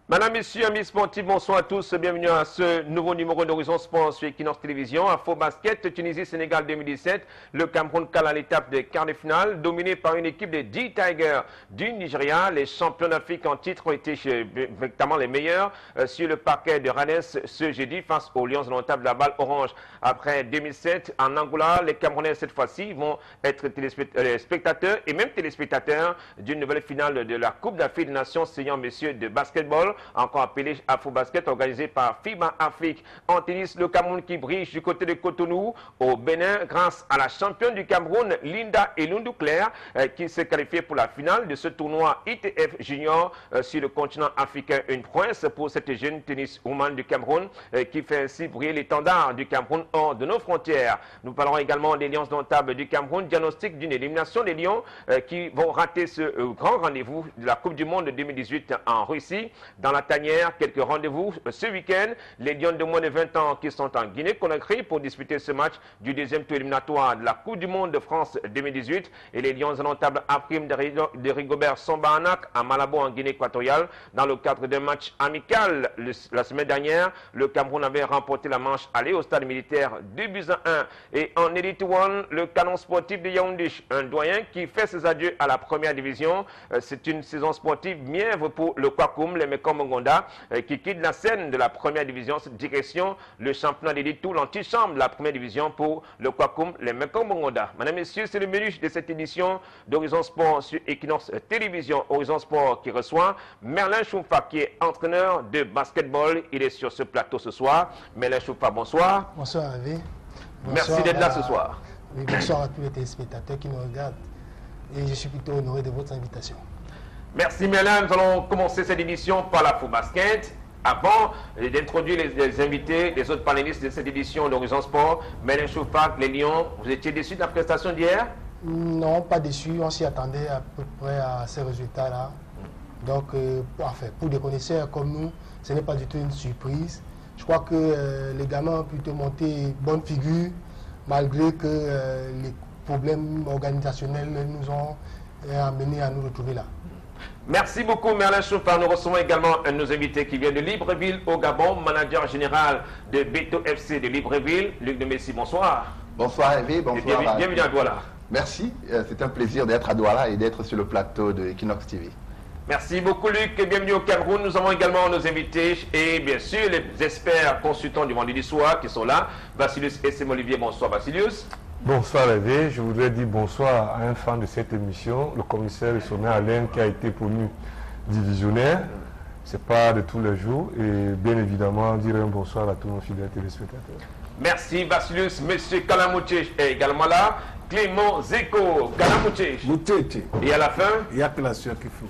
Madame, Messieurs, amis sportifs, bonsoir à tous. Bienvenue à ce nouveau numéro d'Horizon Sport sur Equinox Télévision. Info basket, Tunisie-Sénégal 2017. Le Cameroun cale à l'étape des quarts de finale, dominé par une équipe des D-Tigers du Nigeria. Les champions d'Afrique en titre ont été véritablement les meilleurs sur le parquet de Rennes ce jeudi face aux Lions indomptables de la balle orange. Après 2007 en Angola, les Camerounais cette fois-ci vont être spectateurs et même téléspectateurs d'une nouvelle finale de la Coupe d'Afrique des Nations seniors messieurs de basketball, encore appelé Afro-Basket, organisé par FIBA Afrique. En tennis, le Cameroun qui brille du côté de Cotonou au Bénin grâce à la championne du Cameroun, Linda Elundou Claire, qui s'est qualifiée pour la finale de ce tournoi ITF Junior sur le continent africain. Une prouesse pour cette jeune tenniswoman du Cameroun qui fait ainsi briller l'étendard du Cameroun hors de nos frontières. Nous parlerons également des Lions indomptables du Cameroun, diagnostic d'une élimination des Lions qui vont rater ce grand rendez-vous de la Coupe du Monde 2018 en Russie. Dans la tanière, quelques rendez-vous ce week-end. Les Lions de moins de 20 ans qui sont en Guinée-Conakry pour disputer ce match du deuxième tour éliminatoire de la Coupe du Monde de France 2018. Et les Lions indomptables à prime de Rigobert Sambanac à Malabo en Guinée équatoriale. Dans le cadre d'un match amical, la semaine dernière, le Cameroun avait remporté la manche aller au stade militaire 2-1. Et en Elite One, le canon sportif de Yaoundé, un doyen qui fait ses adieux à la première division. C'est une saison sportive mièvre pour le Kwakum, les Mekom Mongonda, qui quitte la scène de la première division, direction le championnat d'élite, tout l'antichambre de la première division pour le Kwakum, les Mekom Mongonda. Mesdames et messieurs, c'est le menu de cette édition d'Horizon Sport sur Equinox Télévision. Horizon Sport qui reçoit Merlin Choumfa, qui est entraîneur de basketball. Il est sur ce plateau ce soir. Merlin Choumfa, bonsoir. Bonsoir Hervé. Merci d'être là ce soir. Oui, bonsoir à tous les téléspectateurs qui nous regardent. Et je suis plutôt honoré de votre invitation. Merci Merlin, nous allons commencer cette édition par la Fou Basket. Avant d'introduire les invités, les autres panélistes de cette édition d'Horizon Sport, Merlin Choumfa, les Lions, vous étiez déçu de la prestation d'hier? Non, pas déçu, on s'y attendait à peu près à ces résultats-là. Donc, enfin, pour des connaisseurs comme nous, ce n'est pas du tout une surprise. Je crois que les gamins ont plutôt monté bonne figure, malgré que les problèmes organisationnels nous ont amenés à nous retrouver là. Merci beaucoup Merlin Choumfa. Nous recevons également un de nos invités qui vient de Libreville au Gabon, manager général de Beto FC de Libreville, Luc de Messi. Bonsoir. Bonsoir Hervé, bonsoir. Bienvenue à Douala. Merci, c'est un plaisir d'être à Douala et d'être sur le plateau de Equinox TV. Merci beaucoup Luc et bienvenue au Cameroun. Nous avons également nos invités et bien sûr les experts consultants du vendredi soir qui sont là. Vassilius et Olivier, bonsoir Vassilius. Bonsoir Hervé, je voudrais dire bonsoir à un fan de cette émission, le commissaire Sommet Alain qui a été promu divisionnaire. C'est pas de tous les jours et bien évidemment dire un bonsoir à tous nos fidèles téléspectateurs. Merci Vassilius, monsieur Kalamouche est également là. Clément Zeko, Kalamouche. Et à la fin, il y a que la sueur qu'il faut.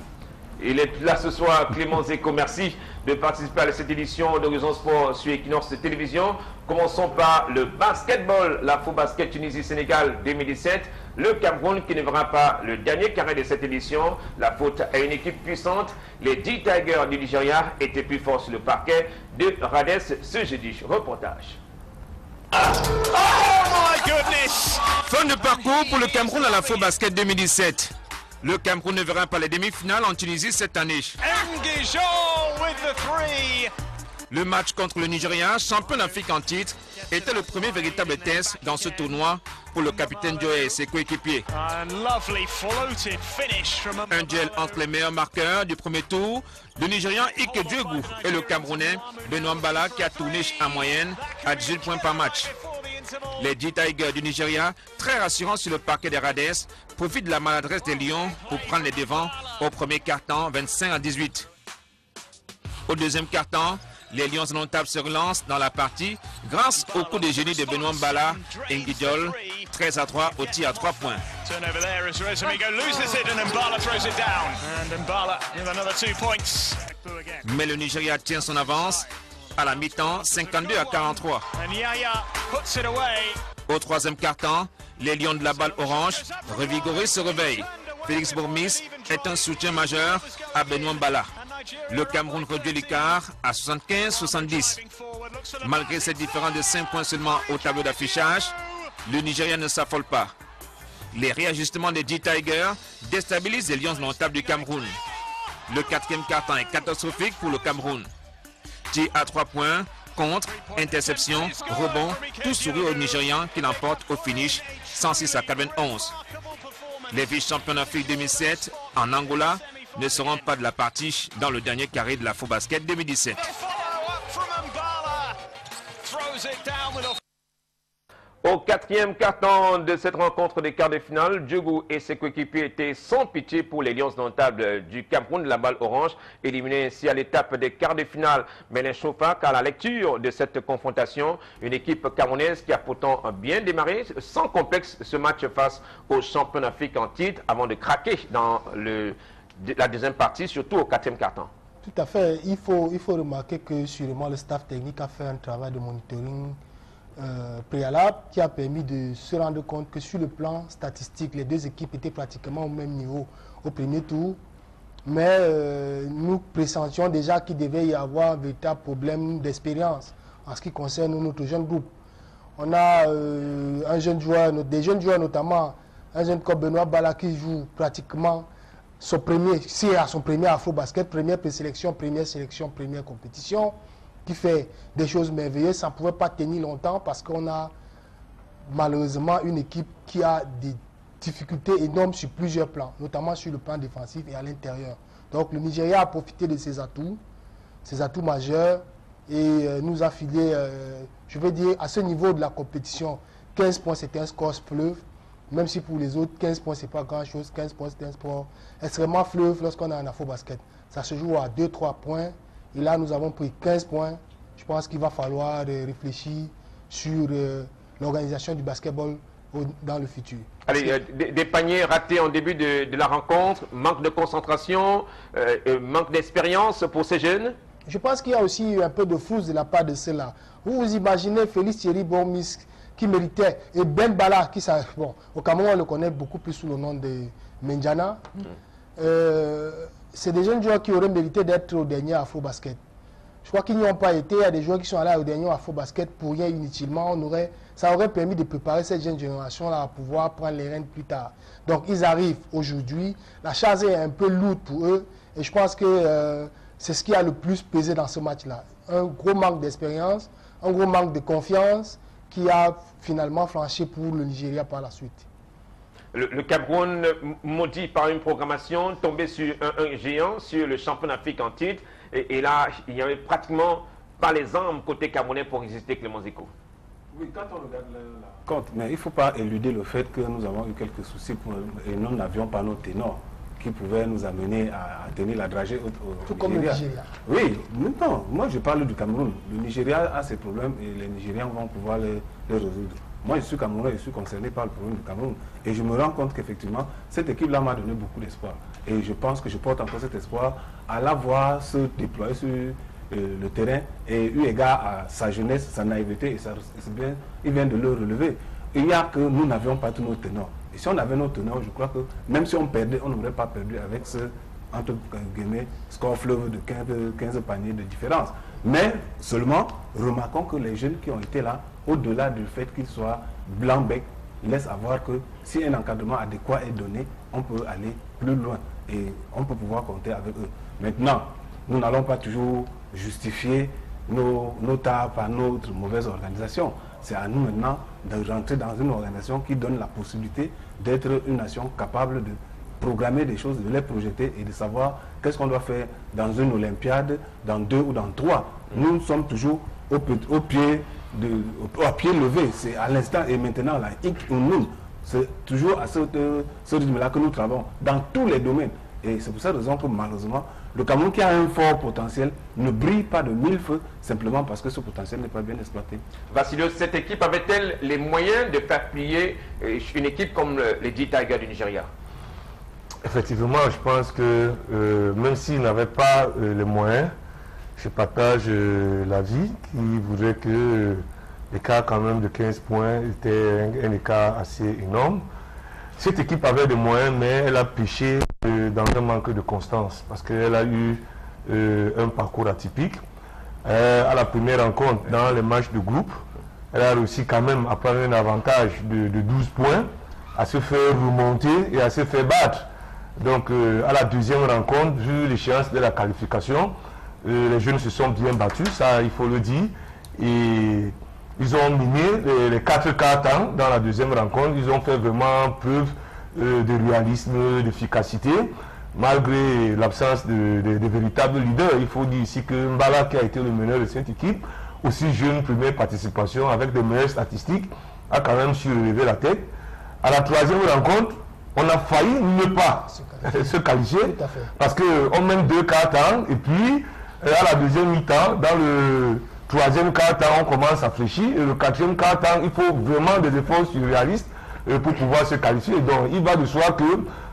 Il est là ce soir, Clément Zeko. Merci de participer à cette édition d'Horizon Sport sur Equinox Télévision. Commençons par le basketball, l'Afro Basket Tunisie-Sénégal 2017. Le Cameroun qui ne verra pas le dernier carré de cette édition. La faute à une équipe puissante. Les D-Tigers du Nigeria étaient plus forts sur le parquet de Rades ce jeudi. Reportage. Oh my goodness! Fin de parcours pour le Cameroun à l'Afro Basket 2017. Le Cameroun ne verra pas les demi-finales en Tunisie cette année. Le match contre le Nigeria, champion d'Afrique en titre, était le premier véritable test dans ce tournoi pour le capitaine Joe et ses coéquipiers. Un duel entre les meilleurs marqueurs du premier tour, le Nigérian Ike Diogou et le Camerounais Benoît Mbala qui a tourné en moyenne à 18 points par match. Les D-Tigers du Nigeria, très rassurants sur le parquet des Rades, profitent de la maladresse des Lions pour prendre les devants au premier quart-temps 25-18. Au deuxième quart-temps, les Lions indomptables se relancent dans la partie grâce au coup de génie de Benoît Mbala et Ngidjol, 13-3 au tir à 3 points. Mais le Nigeria tient son avance à la mi-temps, 52-43. Au troisième quart-temps, les Lions de la balle orange, revigorés, se réveillent. Félix Bourmis est un soutien majeur à Benoît Mbala. Le Cameroun réduit l'écart à 75-70. Malgré cette différence de 5 points seulement au tableau d'affichage, le Nigeria ne s'affole pas. Les réajustements des D-Tigers déstabilisent les Lions indomptables du Cameroun. Le quatrième quart-temps est catastrophique pour le Cameroun. Tir à 3 points, contre, interception, rebond, tout sourit aux Nigérians qui l'emportent au finish 106 à 91. Les vice-champions d'Afrique 2007 en Angola ne seront pas de la partie dans le dernier carré de la FoBasket 2017. Au quatrième quart-temps de cette rencontre des quarts de finale, Djougou et ses coéquipiers étaient sans pitié pour les Lions indomptables du Cameroun de la balle orange, éliminés ainsi à l'étape des quarts de finale. Mais les chauffards, à la lecture de cette confrontation, une équipe camerounaise qui a pourtant bien démarré, sans complexe, ce match face aux champions d'Afrique en titre, avant de craquer dans la deuxième partie, surtout au quatrième quart-temps. Tout à fait. Il faut remarquer que sûrement le staff technique a fait un travail de monitoring préalable qui a permis de se rendre compte que sur le plan statistique, les deux équipes étaient pratiquement au même niveau au premier tour. Mais nous pressentions déjà qu'il devait y avoir un véritable problème d'expérience en ce qui concerne notre jeune groupe. On a un jeune joueur, des jeunes joueurs notamment, un jeune comme Benoît Bala qui joue pratiquement son premier Afro-Basket, première présélection, première sélection, première compétition, qui fait des choses merveilleuses. Ça ne pouvait pas tenir longtemps parce qu'on a malheureusement une équipe qui a des difficultés énormes sur plusieurs plans, notamment sur le plan défensif et à l'intérieur. Donc le Nigeria a profité de ses atouts majeurs et nous a filé, je veux dire, à ce niveau de la compétition, 15 points c'était un score fleuve, même si pour les autres, 15 points c'est pas grand chose, 15 points c'est un sport extrêmement fleuve lorsqu'on a un Afro-Basket. Ça se joue à 2-3 points. Et là, nous avons pris 15 points. Je pense qu'il va falloir réfléchir sur l'organisation du basketball dans le futur. Allez, des paniers ratés en début de la rencontre, manque de concentration, manque d'expérience pour ces jeunes. Je pense qu'il y a aussi un peu de flouze de la part de ceux-là. Vous vous imaginez Félix Thierry Bormis qui méritait, et Ben Bala, bon, au Cameroun on le connaît beaucoup plus sous le nom de Menjana. C'est des jeunes joueurs qui auraient mérité d'être au dernier Afro-Basket. Je crois qu'ils n'y ont pas été. Il y a des joueurs qui sont allés au dernier Afro-Basket pour rien inutilement. Ça aurait permis de préparer cette jeune génération-là à pouvoir prendre les rênes plus tard. Donc ils arrivent aujourd'hui. La charge est un peu lourde pour eux. Et je pense que c'est ce qui a le plus pesé dans ce match-là. Un gros manque d'expérience, un gros manque de confiance qui a finalement flanché pour le Nigeria par la suite. Le Cameroun, maudit par une programmation, tombé sur un géant, sur le champion d'Afrique en titre. Et là, il n'y avait pratiquement pas les armes côté camerounais pour résister Clément Zico. Oui, quand on regarde compte, mais il ne faut pas éluder le fait que nous avons eu quelques soucis et nous n'avions pas nos ténors qui pouvaient nous amener à tenir la dragée au Tout comme le Nigeria. Oui, non, moi je parle du Cameroun. Le Nigeria a ses problèmes et les Nigériens vont pouvoir les résoudre. Moi, je suis Camerounais, je suis concerné par le problème du Cameroun. Et je me rends compte qu'effectivement, cette équipe-là m'a donné beaucoup d'espoir. Et je pense que je porte encore cet espoir à la voir se déployer sur le terrain. Et eu égard à sa jeunesse, sa naïveté, et il vient de le relever. Il y a que nous n'avions pas tous nos tenants. Et si on avait nos tenants, je crois que même si on perdait, on n'aurait pas perdu avec ce, entre guillemets, score fleuve de 15 paniers de différence. Mais seulement, remarquons que les jeunes qui ont été là, au-delà du fait qu'ils soient blanc-bec, laissent avoir que si un encadrement adéquat est donné, on peut aller plus loin et on peut pouvoir compter avec eux. Maintenant, nous n'allons pas toujours justifier nos tares par notre mauvaise organisation. C'est à nous maintenant de rentrer dans une organisation qui donne la possibilité d'être une nation capable de programmer des choses, de les projeter et de savoir qu'est-ce qu'on doit faire dans une Olympiade, dans 2 ou dans 3. Nous sommes toujours à pied levé, c'est à l'instant et maintenant là, c'est toujours à ce rythme-là que nous travaillons dans tous les domaines. Et c'est pour cette raison que malheureusement, le Cameroun qui a un fort potentiel ne brille pas de mille feux simplement parce que ce potentiel n'est pas bien exploité. Vassilio, cette équipe avait-elle les moyens de faire plier une équipe comme les D-Tigers du Nigeria? Effectivement, je pense que même s'ils n'avaient pas les moyens, je partage l'avis qui voudrait que l'écart quand même de 15 points était un écart assez énorme. Cette équipe avait des moyens, mais elle a péché dans un manque de constance parce qu'elle a eu un parcours atypique. À la première rencontre, dans les matchs de groupe, elle a réussi quand même à prendre un avantage de 12 points, à se faire remonter et à se faire battre Donc à la deuxième rencontre, vu l'échéance de la qualification, les jeunes se sont bien battus, ça il faut le dire. Et ils ont miné les 4 quarts temps dans la deuxième rencontre. Ils ont fait vraiment preuve de réalisme, d'efficacité, malgré l'absence de véritables leaders. Il faut dire ici que Mbala, qui a été le meneur de cette équipe, aussi jeune première participation avec de meilleures statistiques, a quand même su relever la tête. À la troisième rencontre, on a failli ne pas se qualifier parce qu'on mène 2 quarts temps et puis à la deuxième mi-temps, dans le troisième quart temps, on commence à fléchir et le quatrième quart temps, il faut vraiment des efforts surréalistes pour pouvoir se qualifier. Donc il va de soi que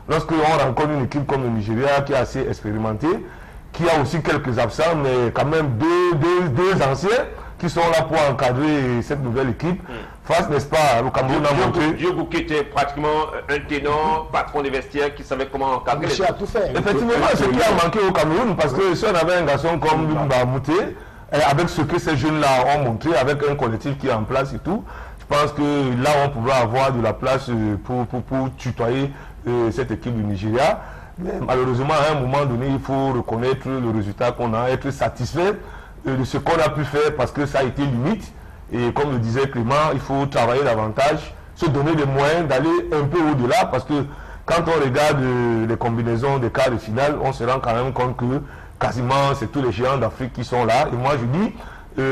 lorsque on rencontre une équipe comme le Nigeria qui est assez expérimentée, qui a aussi quelques absents, mais quand même deux anciens qui sont là pour encadrer cette nouvelle équipe, face, n'est-ce pas, le Cameroun a montré... Diogou qui était pratiquement un ténor, patron des vestiaires, qui savait comment encadrer. Monsieur a tout fait. Effectivement, ce qui a manqué au Cameroun, parce que si on avait un garçon comme Lumba Mouté, avec ce que ces jeunes-là ont montré, avec un collectif qui est en place et tout, je pense que là, on pourrait avoir de la place pour tutoyer cette équipe du Nigeria. Mais malheureusement, à un moment donné, il faut reconnaître le résultat qu'on a, être satisfait de ce qu'on a pu faire parce que ça a été limite. Et comme le disait Clément, il faut travailler davantage, se donner des moyens d'aller un peu au-delà parce que quand on regarde les combinaisons des quarts de finale, on se rend quand même compte que quasiment c'est tous les géants d'Afrique qui sont là. Et moi je dis,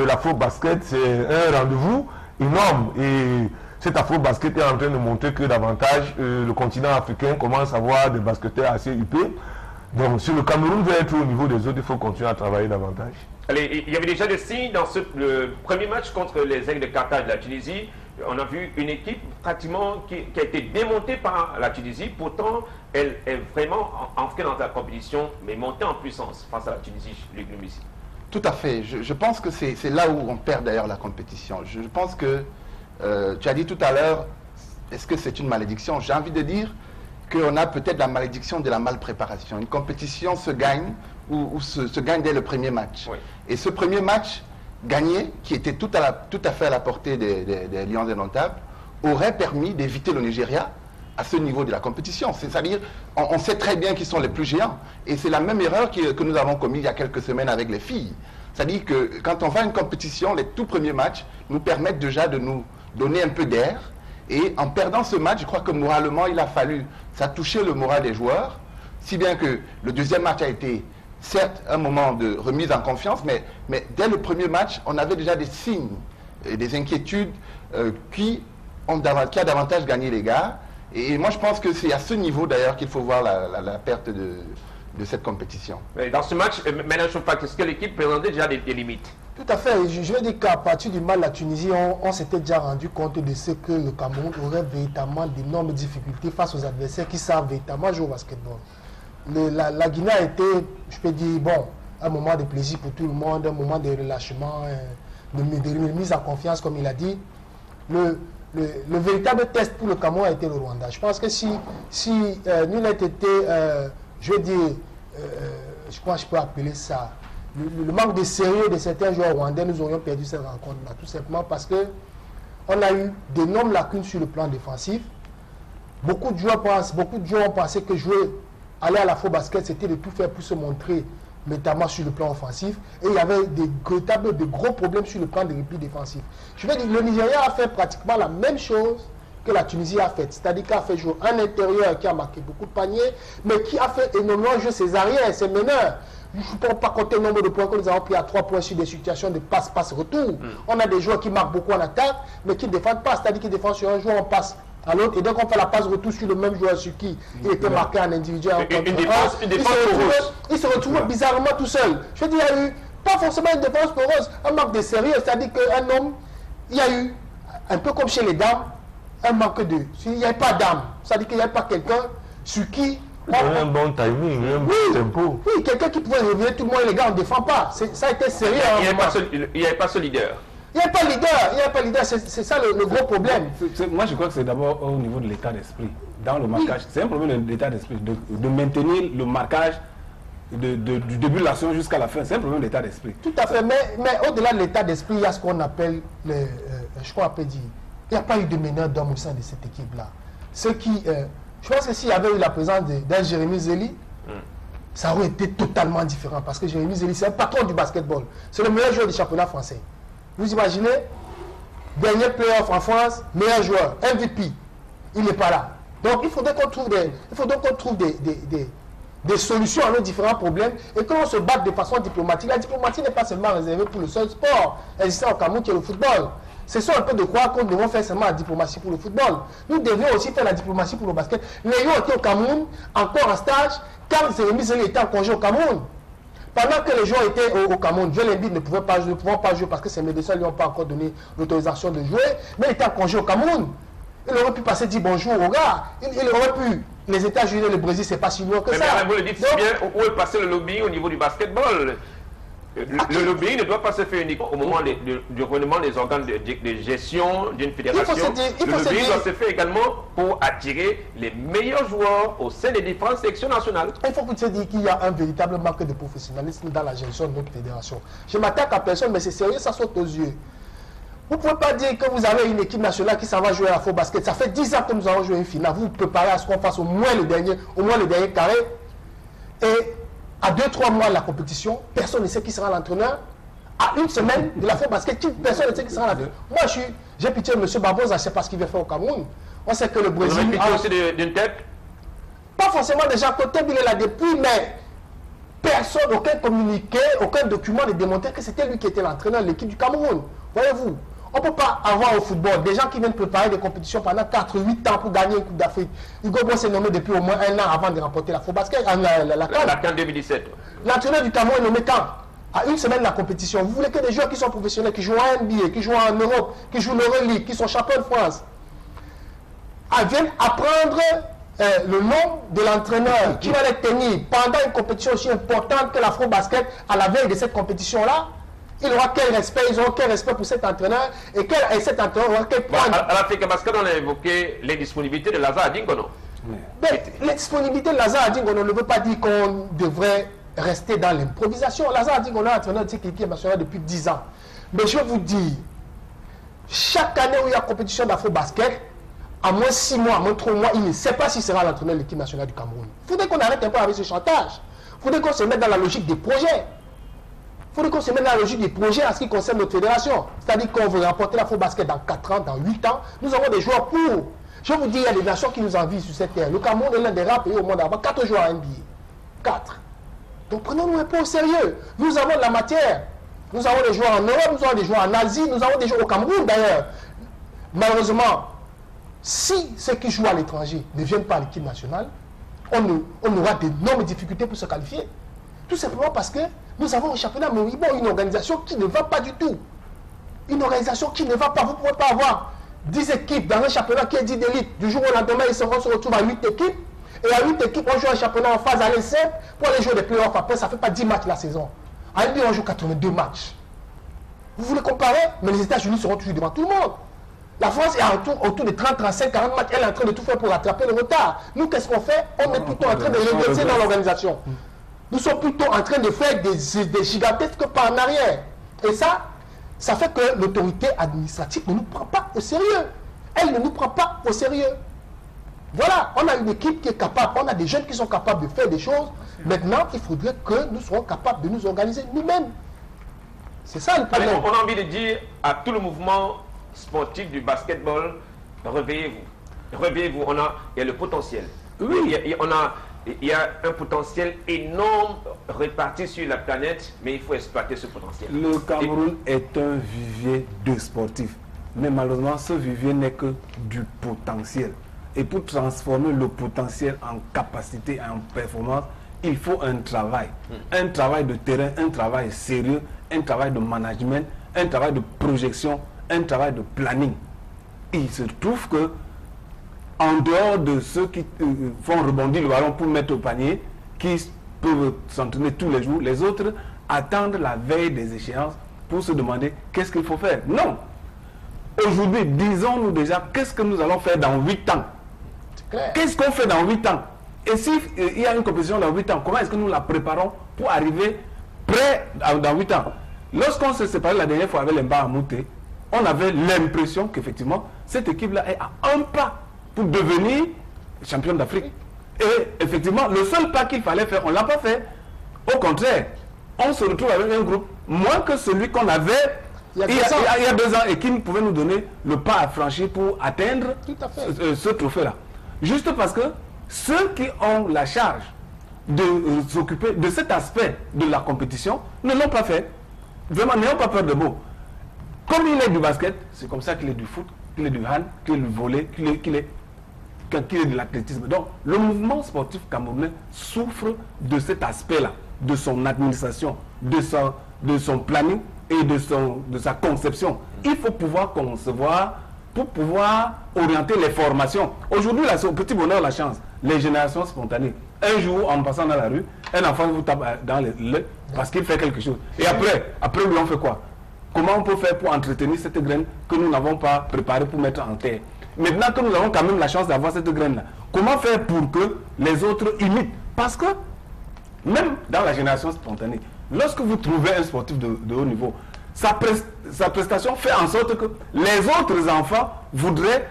l'Afro-Basket c'est un rendez-vous énorme. Et cet Afro-Basket est en train de montrer que davantage le continent africain commence à avoir des basketteurs assez huppés. Donc si le Cameroun veut être au niveau des autres, il faut continuer à travailler davantage. Allez, il y avait déjà des signes dans le premier match contre les Aigles de Carthage de la Tunisie. On a vu une équipe pratiquement qui a été démontée par la Tunisie. Pourtant, elle est vraiment entrée dans la compétition, mais montée en puissance face à la Tunisie, Luc Numissi. Tout à fait. Je pense que c'est là où on perd d'ailleurs la compétition. Je pense que, tu as dit tout à l'heure, est-ce que c'est une malédiction? J'ai envie de dire qu'on a peut-être la malédiction de la mal-préparation. Une compétition se gagne ou se gagne dès le premier match. Oui. Et ce premier match gagné, qui était tout à fait à la portée des Lions indomptables, aurait permis d'éviter le Nigeria à ce niveau de la compétition. C'est-à-dire, on sait très bien qu'ils sont les plus géants. Et c'est la même erreur que nous avons commise il y a quelques semaines avec les filles. C'est-à-dire que quand on va à une compétition, les tout premiers matchs nous permettent déjà de nous donner un peu d'air. Et en perdant ce match, je crois que moralement, il a fallu, ça a touché le moral des joueurs, si bien que le deuxième match a été, certes, un moment de remise en confiance, mais dès le premier match, on avait déjà des signes, des inquiétudes qui a davantage gagné les gars. Et moi, je pense que c'est à ce niveau, d'ailleurs, qu'il faut voir la perte de cette compétition. Mais dans ce match, maintenant, est-ce que l'équipe présentait déjà des limites? Tout à fait. Je veux dire qu'à partir du match de la Tunisie, on s'était déjà rendu compte de ce que le Cameroun aurait véritablement d'énormes difficultés face aux adversaires qui savent véritablement jouer au basketball. La Guinée a été, je peux dire, bon, un moment de plaisir pour tout le monde, un moment de relâchement, de mise en confiance, comme il a dit. Le véritable test pour le Cameroun a été le Rwanda. Je pense que si nul n'ait été, je veux dire, je crois que je peux appeler ça, le manque de sérieux de certains joueurs rwandais, nous aurions perdu cette rencontre-là, tout simplement parce qu'on a eu d'énormes lacunes sur le plan défensif. Beaucoup de joueurs ont pensé que aller à l'Afro-Basket, c'était de tout faire pour se montrer, notamment sur le plan offensif. Et il y avait de gros problèmes sur le plan de repli défensif. Je veux dire, le Nigeria a fait pratiquement la même chose que la Tunisie a fait. C'est-à-dire qu'il a fait jouer un intérieur qui a marqué beaucoup de paniers, mais qui a fait énormément jouer ses arrières et ses meneurs. Je ne peux pas compter le nombre de points que nous avons pris à 3 points sur des situations de passe-passe-retour. On a des joueurs qui marquent beaucoup en attaque, mais qui ne défendent pas. C'est-à-dire qu'ils défendent sur un joueur, on passe à l'autre. Et donc on fait la passe-retour sur le même joueur sur qui il était marqué en individuel. Il se retrouve bizarrement tout seul. Je veux dire, il y a eu, pas forcément une défense poreuse, un manque de sérieux. C'est-à-dire qu'un homme, il y a eu, un peu comme chez les dames, un manque de... Il n'y avait pas d'âme. C'est-à-dire qu'il n'y avait pas quelqu'un sur qui... Un bon timing, un bon tempo. Oui, quelqu'un qui pouvait réveiller tout le monde, les gars, on ne défend pas. Ça a été sérieux. Il n'y avait pas ce leader. Il n'y a pas de leader, c'est ça le gros problème. Moi, je crois que c'est d'abord au niveau de l'état d'esprit. Dans le marquage, c'est un problème d'état d'esprit, de maintenir le marquage du début de l'action jusqu'à la fin. C'est un problème d'état d'esprit. Tout à fait, mais au-delà de l'état d'esprit, il y a ce qu'on appelle, je crois qu'on peut dire, il n'y a pas eu de meneur d'homme au sein de cette équipe-là. Ceux qui Je pense que s'il y avait eu la présence d'un Jérémy Zéli, ça aurait été totalement différent. Parce que Jérémy Zéli, c'est un patron du basketball. C'est le meilleur joueur du championnat français. Vous imaginez, dernier playoff en France, meilleur joueur, MVP. Il n'est pas là. Donc il faudrait qu'on trouve des solutions à nos différents problèmes et que l'on se batte de façon diplomatique. La diplomatie n'est pas seulement réservée pour le seul sport existant au Cameroun qui est le football. C'est ça un peu de croire qu'on devrait faire seulement la diplomatie pour le football. Nous devions aussi faire la diplomatie pour le basket. Les joueurs étaient au Cameroun, encore en stage, quand Jérémy Zéli était en congé au Cameroun. Pendant que les joueurs étaient au Cameroun, Joel Embiid ne pouvait pas jouer parce que ses médecins ne lui ont pas encore donné l'autorisation de jouer, mais il était en congé au Cameroun. Il aurait pu passer dire bonjour au gars. Il aurait pu. Les États-Unis et le Brésil, c'est pas si loin que ça. Mais vous le dites si bien, où est passé le lobbying au niveau du basketball? Le lobbying ne doit pas se faire uniquement au moment du renouvellement des organes de gestion d'une fédération. Le lobbying doit se faire également pour attirer les meilleurs joueurs au sein des différentes sélections nationales. Il faut que tu te dises qu'il y a un véritable manque de professionnalisme dans la gestion de notre fédération. Je m'attaque à personne, mais c'est sérieux, ça saute aux yeux. Vous ne pouvez pas dire que vous avez une équipe nationale qui s'en va jouer à la faux basket. Ça fait 10 ans que nous avons joué une finale. Vous vous préparez à ce qu'on fasse au moins le dernier carré. Et à 2-3 mois de la compétition, personne ne sait qui sera l'entraîneur. À une semaine de la faux basket, personne ne sait qui sera l'entraîneur. Moi, j'ai pitié de M. Barbosa, je ne sais pas ce qu'il veut faire au Cameroun. On sait que le Brésil... Vous avez pitié aussi d'une tête? Pas forcément déjà côté, il est là depuis, mais personne, aucun communiqué, aucun document ne démontrait que c'était lui qui était l'entraîneur de l'équipe du Cameroun. Voyez-vous, on ne peut pas avoir au football des gens qui viennent préparer des compétitions pendant 4-8 ans pour gagner une Coupe d'Afrique. Hugo Brown s'est nommé depuis au moins 1 an avant de remporter la faux basket, la CAN 2017. L'entraîneur du Cameroun est nommé quand? À une semaine de la compétition. Vous voulez que des joueurs qui sont professionnels, qui jouent en NBA, qui jouent en Europe, qui jouent l'Euroleague, qui sont champions de France, viennent apprendre le nom de l'entraîneur qui va les tenir pendant une compétition aussi importante que la faux basket à la veille de cette compétition-là? Il aura quel respect, ils auront quel respect pour cet entraîneur et cet entraîneur aura quel point. À l'Afrique Basket, on a évoqué les disponibilités de Lazare Adingono. Les disponibilités de Lazare Adingono ne veut pas dire qu'on devrait rester dans l'improvisation. Lazare Adingono est entraîneur de cette équipe nationale depuis 10 ans. Mais je vais vous dire, chaque année où il y a compétition d'afro-basket, à moins 6 mois, à moins 3 mois, il ne sait pas s'il sera l'entraîneur de l'équipe nationale du Cameroun. Il faudrait qu'on arrête un peu avec ce chantage. Il faudrait qu'on se mette dans la logique des projets. Il faudrait qu'on se mette dans la logique des projets en ce qui concerne notre fédération. C'est-à-dire qu'on veut remporter la faux basket dans 4 ans, dans 8 ans. Nous avons des joueurs pour. Je vous dis, il y a des nations qui nous envient sur cette terre. Le Cameroun est l'un des rares pays au monde à avoir 4 joueurs à NBA. 4. Donc prenons-nous un peu au sérieux. Nous avons de la matière. Nous avons des joueurs en Europe, nous avons des joueurs en Asie, nous avons des joueurs au Cameroun d'ailleurs. Malheureusement, si ceux qui jouent à l'étranger ne viennent pas à l'équipe nationale, on aura d'énormes difficultés pour se qualifier. Tout simplement parce que nous avons un championnat, mais une organisation qui ne va pas du tout. Une organisation qui ne va pas. Vous ne pouvez pas avoir 10 équipes dans un championnat qui est dit d'élite. Du jour au lendemain, ils se retrouvent à 8 équipes. Et à 8 équipes, on joue un championnat en phase aller simple pour aller jouer des playoffs. Après, ça ne fait pas 10 matchs la saison. À NBA, on joue 82 matchs. Vous voulez comparer? Mais les États-Unis seront toujours devant tout le monde. La France est autour de 30, 35, 40 matchs. Elle est en train de tout faire pour rattraper le retard. Nous, qu'est-ce qu'on fait? On est plutôt en train de régresser dans l'organisation. Nous sommes plutôt en train de faire des gigantesques pas en arrière. Et ça fait que l'autorité administrative ne nous prend pas au sérieux. Elle ne nous prend pas au sérieux. Voilà, on a une équipe qui est capable, on a des jeunes qui sont capables de faire des choses. Maintenant, il faudrait que nous soyons capables de nous organiser nous-mêmes. C'est ça le problème. On a envie de dire à tout le mouvement sportif du basketball, réveillez-vous. Réveillez-vous, il y a le potentiel. Oui. Il y a un potentiel énorme réparti sur la planète, mais il faut exploiter ce potentiel. Le Cameroun est un vivier de sportifs. Mais malheureusement, ce vivier n'est que du potentiel. Et pour transformer le potentiel en capacité, en performance, il faut un travail. Un travail de terrain, un travail sérieux, un travail de management, un travail de projection, un travail de planning. Et il se trouve que en dehors de ceux qui font rebondir le ballon pour mettre au panier, qui peuvent s'entraîner tous les jours, les autres attendent la veille des échéances pour se demander qu'est-ce qu'il faut faire. Non. Aujourd'hui, disons-nous déjà qu'est-ce que nous allons faire dans 8 ans. Qu'est-ce qu'on fait dans 8 ans? Et s'il y a une compétition dans 8 ans, comment est-ce que nous la préparons pour arriver prêt dans 8 ans? Lorsqu'on s'est séparé la dernière fois avec les Mba Amouté, on avait l'impression qu'effectivement, cette équipe-là est à un pas pour devenir championne d'Afrique. Et effectivement, le seul pas qu'il fallait faire, on ne l'a pas fait. Au contraire, on se retrouve avec un groupe moins que celui qu'on avait il y a 2 ans et qui pouvait nous donner le pas à franchir pour atteindre ce trophée-là. Juste parce que ceux qui ont la charge de s'occuper de cet aspect de la compétition ne l'ont pas fait. Vraiment, n'ayons pas peur de mots. Comme il est du basket, c'est comme ça qu'il est du foot, qu'il est du hand, qu'il est du volley, qu'il est de l'athlétisme. Donc, le mouvement sportif camerounais souffre de cet aspect-là, de son administration, de son planning et de sa conception. Il faut pouvoir concevoir pour pouvoir orienter les formations. Aujourd'hui, là, c'est au petit bonheur la chance. Les générations spontanées. Un jour, en passant dans la rue, un enfant vous tape dans le parce qu'il fait quelque chose. Et après lui, on fait quoi? Comment on peut faire pour entretenir cette graine que nous n'avons pas préparée pour mettre en terre? Maintenant que nous avons quand même la chance d'avoir cette graine-là, comment faire pour que les autres imitent? Parce que, même dans la génération spontanée, lorsque vous trouvez un sportif de haut niveau, sa prestation fait en sorte que les autres enfants voudraient,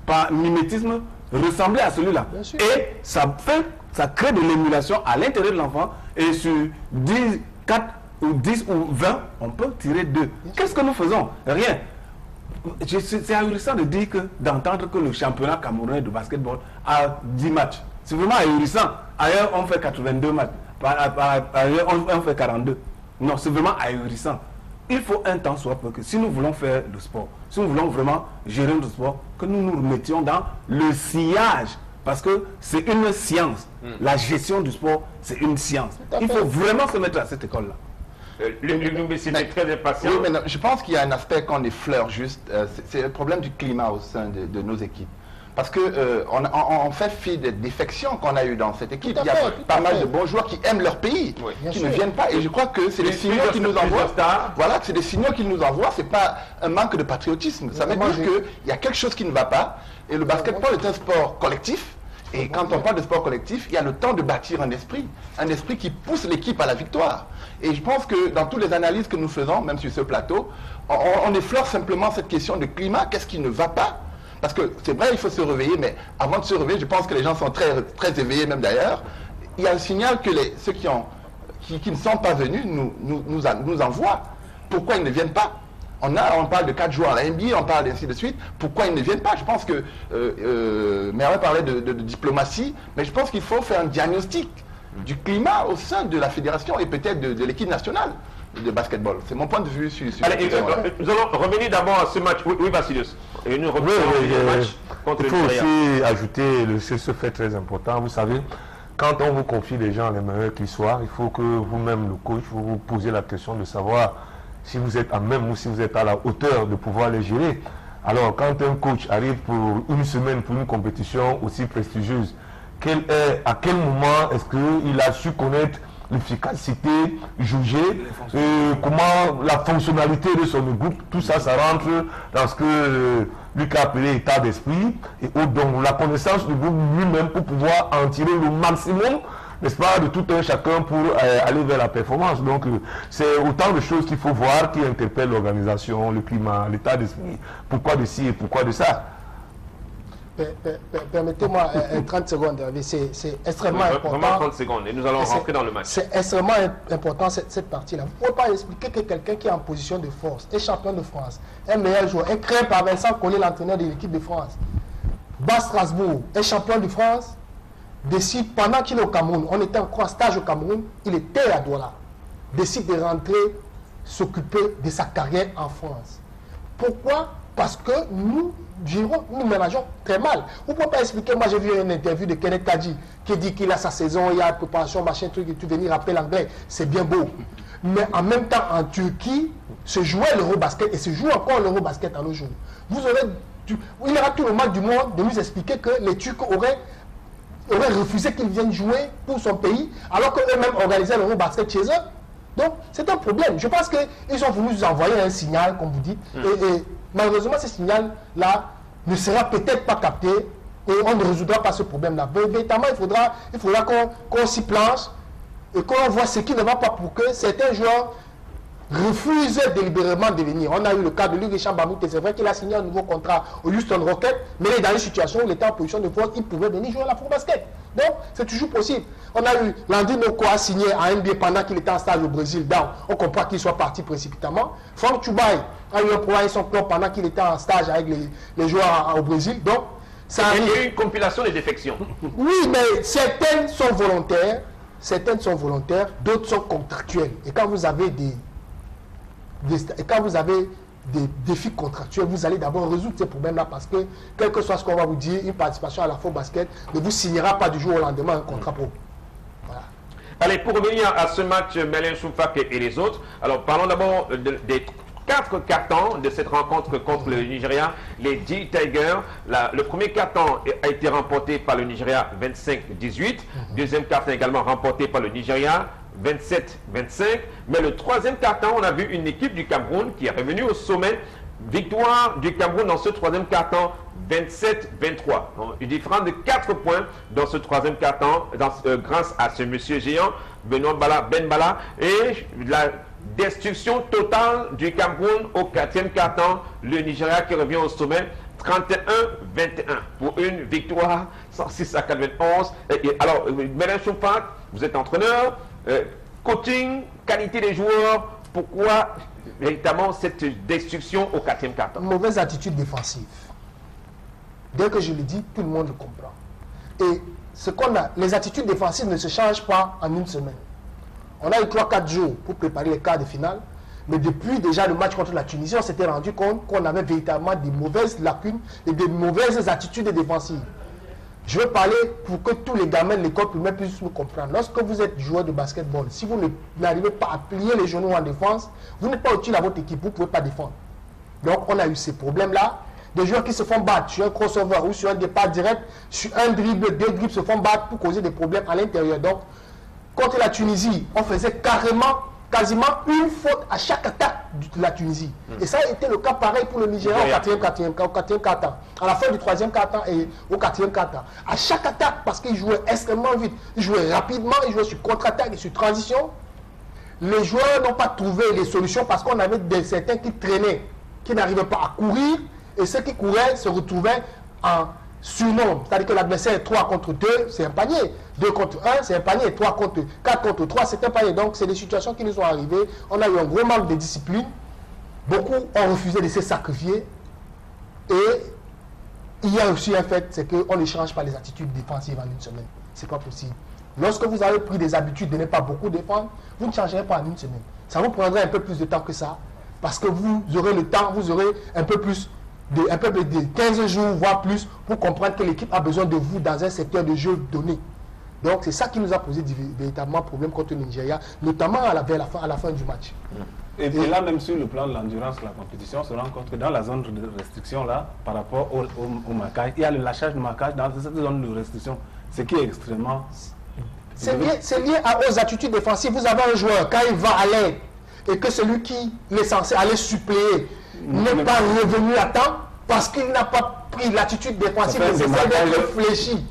par mimétisme, ressembler à celui-là. Et ça crée de l'émulation à l'intérieur de l'enfant. Et sur 4 ou 10 ou 20, on peut tirer 2. Qu'est-ce que nous faisons? Rien. C'est ahurissant de dire d'entendre que le championnat camerounais de basketball a 10 matchs. C'est vraiment ahurissant. Ailleurs, on fait 82 matchs. Ailleurs, on fait 42. Non, c'est vraiment ahurissant. Il faut un temps soit peu que si nous voulons faire le sport, si nous voulons vraiment gérer le sport, que nous nous remettions dans le sillage. Parce que c'est une science. La gestion du sport, c'est une science. Il faut vraiment se mettre à cette école-là. C'est très impatient. Oui, mais non, je pense qu'il y a un aspect qu'on effleure juste. C'est le problème du climat au sein de nos équipes. Parce que on fait fi des défections qu'on a eues dans cette équipe. Il y a pas mal de bons joueurs qui aiment leur pays, qui ne viennent pas. Et je crois que c'est des signaux qu'ils nous envoient. Voilà, c'est des signaux qu'ils nous envoient. C'est pas un manque de patriotisme. Ça veut dire qu'il y a quelque chose qui ne va pas. Et le basketball est un sport collectif. Et quand on parle de sport collectif, il y a le temps de bâtir un esprit qui pousse l'équipe à la victoire. Et je pense que dans toutes les analyses que nous faisons, même sur ce plateau, on effleure simplement cette question de climat. Qu'est-ce qui ne va pas? Parce que c'est vrai, il faut se réveiller, mais avant de se réveiller, je pense que les gens sont très, très éveillés même d'ailleurs. Il y a un signal que ceux qui ne sont pas venus nous envoient. Pourquoi ils ne viennent pas? On parle de 4 joueurs à la NBA, on parle ainsi de suite. Pourquoi ils ne viennent pas? Je pense que Merveille parlait de diplomatie, mais je pense qu'il faut faire un diagnostic du climat au sein de la fédération et peut-être de l'équipe nationale de basketball. C'est mon point de vue sur allez, nous allons revenir d'abord à ce match. Oui, Vassilios. Et nous revenons au match contre il faut aussi ajouter ce fait très important. Vous savez, quand on vous confie les gens les meilleurs qu'ils soient, il faut que vous-même, le coach, vous vous posez la question de savoir si vous êtes à même ou si vous êtes à la hauteur de pouvoir les gérer. Alors, quand un coach arrive pour une semaine pour une compétition aussi prestigieuse, à quel moment est-ce qu'il a su connaître l'efficacité, juger, comment la fonctionnalité de son groupe, tout ça, ça rentre dans ce que Luc a appelé état d'esprit, et donc la connaissance du groupe lui-même pour pouvoir en tirer le maximum, n'est-ce pas, de tout un chacun pour aller vers la performance. Donc c'est autant de choses qu'il faut voir qui interpellent l'organisation, le climat, l'état d'esprit, pourquoi de ci et pourquoi de ça. Permettez-moi 30 secondes, c'est extrêmement important. Vraiment 30 secondes et nous allons rentrer dans le match. C'est extrêmement important cette partie-là. Vous ne pouvez pas expliquer que quelqu'un qui est en position de force, est champion de France, est meilleur joueur, est créé par Vincent Collet, l'entraîneur de l'équipe de France, Bas Strasbourg, est champion de France, décide pendant qu'il est au Cameroun, on était encore en stage au Cameroun, il était à Douala, décide de rentrer, s'occuper de sa carrière en France. Pourquoi? Parce que nous ménageons très mal. Vous ne pouvez pas expliquer, moi j'ai vu une interview de Kenneth Kadji qui dit qu'il a sa saison, il y a préparation, machin, truc, et tout, venir rappeler l'anglais, c'est bien beau. Mais en même temps, en Turquie, se jouait l'Eurobasket et se joue encore l'Eurobasket à nos jours. Il y aura tout le mal du monde de nous expliquer que les Turcs auraient refusé qu'ils viennent jouer pour son pays, alors qu'eux-mêmes organisaient l'Eurobasket chez eux. Donc, c'est un problème. Je pense qu'ils ont voulu nous envoyer un signal, comme vous dites, et malheureusement, ce signal-là ne sera peut-être pas capté et on ne résoudra pas ce problème-là. Véritablement, il faudra qu'on s'y planche et qu'on voit ce qui ne va pas pour que certains joueurs refuse délibérément de venir. On a eu le cas de Luc Richard Bamoute, c'est vrai qu'il a signé un nouveau contrat au Houston Rockets, mais il est dans une situation où il était en position de vote, il pouvait venir jouer à la basket. Donc, c'est toujours possible. On a eu Landry Noko a signé à NBA pendant qu'il était en stage au Brésil. Donc, on comprend qu'il soit parti précipitamment. Franck Choubaï a eu un problème avec son club pendant qu'il était en stage avec les joueurs au Brésil. Donc, ça il y a eu une compilation des défections. Oui, mais certaines sont volontaires, d'autres sont contractuelles. Et quand vous avez des défis contractuels, vous allez d'abord résoudre ces problèmes-là parce que, quel que soit ce qu'on va vous dire, une participation à la basket ne vous signera pas du jour au lendemain un contrat pro. Voilà. Allez, pour revenir à ce match, Melen Choufak et les autres, alors parlons d'abord des 4 cartons de cette rencontre contre le Nigeria, les D Tigers. Le premier carton a été remporté par le Nigeria 25-18. Deuxième carton également remporté par le Nigeria 27-25. Mais le troisième carton, on a vu une équipe du Cameroun qui est revenue au sommet. Victoire du Cameroun dans ce troisième carton 27-23. Une différence de 4 points dans ce troisième carton grâce à ce monsieur géant, Ben Bala. Et la destruction totale du Cameroun au 4e carton, le Nigeria qui revient au sommet 31-21 pour une victoire 106-91. Alors, Melen Choufak, vous êtes entraîneur, coaching, qualité des joueurs, pourquoi véritablement cette destruction au 4e carton? Mauvaise attitude défensive. Dès que je le dis, tout le monde le comprend. Et ce qu'on a, les attitudes défensives ne se changent pas en une semaine. On a eu 3-4 jours pour préparer les quarts de finale. Mais depuis déjà le match contre la Tunisie, on s'était rendu compte qu'on avait véritablement des mauvaises lacunes et des mauvaises attitudes défensives. Je veux parler pour que tous les gamins de l'école primaire puissent me comprendre. Lorsque vous êtes joueur de basketball, si vous n'arrivez pas à plier les genoux en défense, vous n'êtes pas utile à votre équipe, vous ne pouvez pas défendre. Donc on a eu ces problèmes-là. Des joueurs qui se font battre sur un crossover ou sur un départ direct, sur un dribble, 2 dribbles se font battre pour causer des problèmes à l'intérieur. Donc, contre la Tunisie, on faisait quasiment une faute à chaque attaque de la Tunisie. Et ça a été le cas pareil pour le Nigeria au 4e quart-temps. À la fin du 3e quart-temps et au 4e quart-temps. À chaque attaque, parce qu'ils jouaient extrêmement vite, ils jouaient rapidement, ils jouaient sur contre-attaque et sur transition. Les joueurs n'ont pas trouvé les solutions parce qu'on avait certains qui traînaient, qui n'arrivaient pas à courir. Et ceux qui couraient se retrouvaient en surnombre. C'est-à-dire que l'adversaire est 3 contre 2, c'est un panier. 2 contre 1, c'est un panier. 4 contre 3, c'est un panier. Donc, c'est des situations qui nous sont arrivées. On a eu un gros manque de discipline. Beaucoup ont refusé de se sacrifier. Et il y a aussi un fait, c'est qu'on ne change pas les attitudes défensives en une semaine. Ce n'est pas possible. Lorsque vous avez pris des habitudes de ne pas beaucoup défendre, vous ne changerez pas en une semaine. Ça vous prendra un peu plus de temps que ça. Parce que vous aurez le temps, vous aurez un peu de 15 jours, voire plus, pour comprendre que l'équipe a besoin de vous dans un secteur de jeu donné. Donc c'est ça qui nous a posé véritablement problème contre le Nigeria, notamment à la fin du match. Et là, même sur le plan de l'endurance de la compétition, on se rend compte que dans la zone de restriction, là, par rapport au marquage, il y a le lâchage de marquage dans cette zone de restriction, ce qui est extrêmement... C'est lié aux attitudes défensives. Vous avez un joueur, quand il va à l'aide, et que celui qui est censé aller suppléer n'est pas revenu à temps parce qu'il n'a pas pris l'attitude défensive nécessaire d'être fléchi.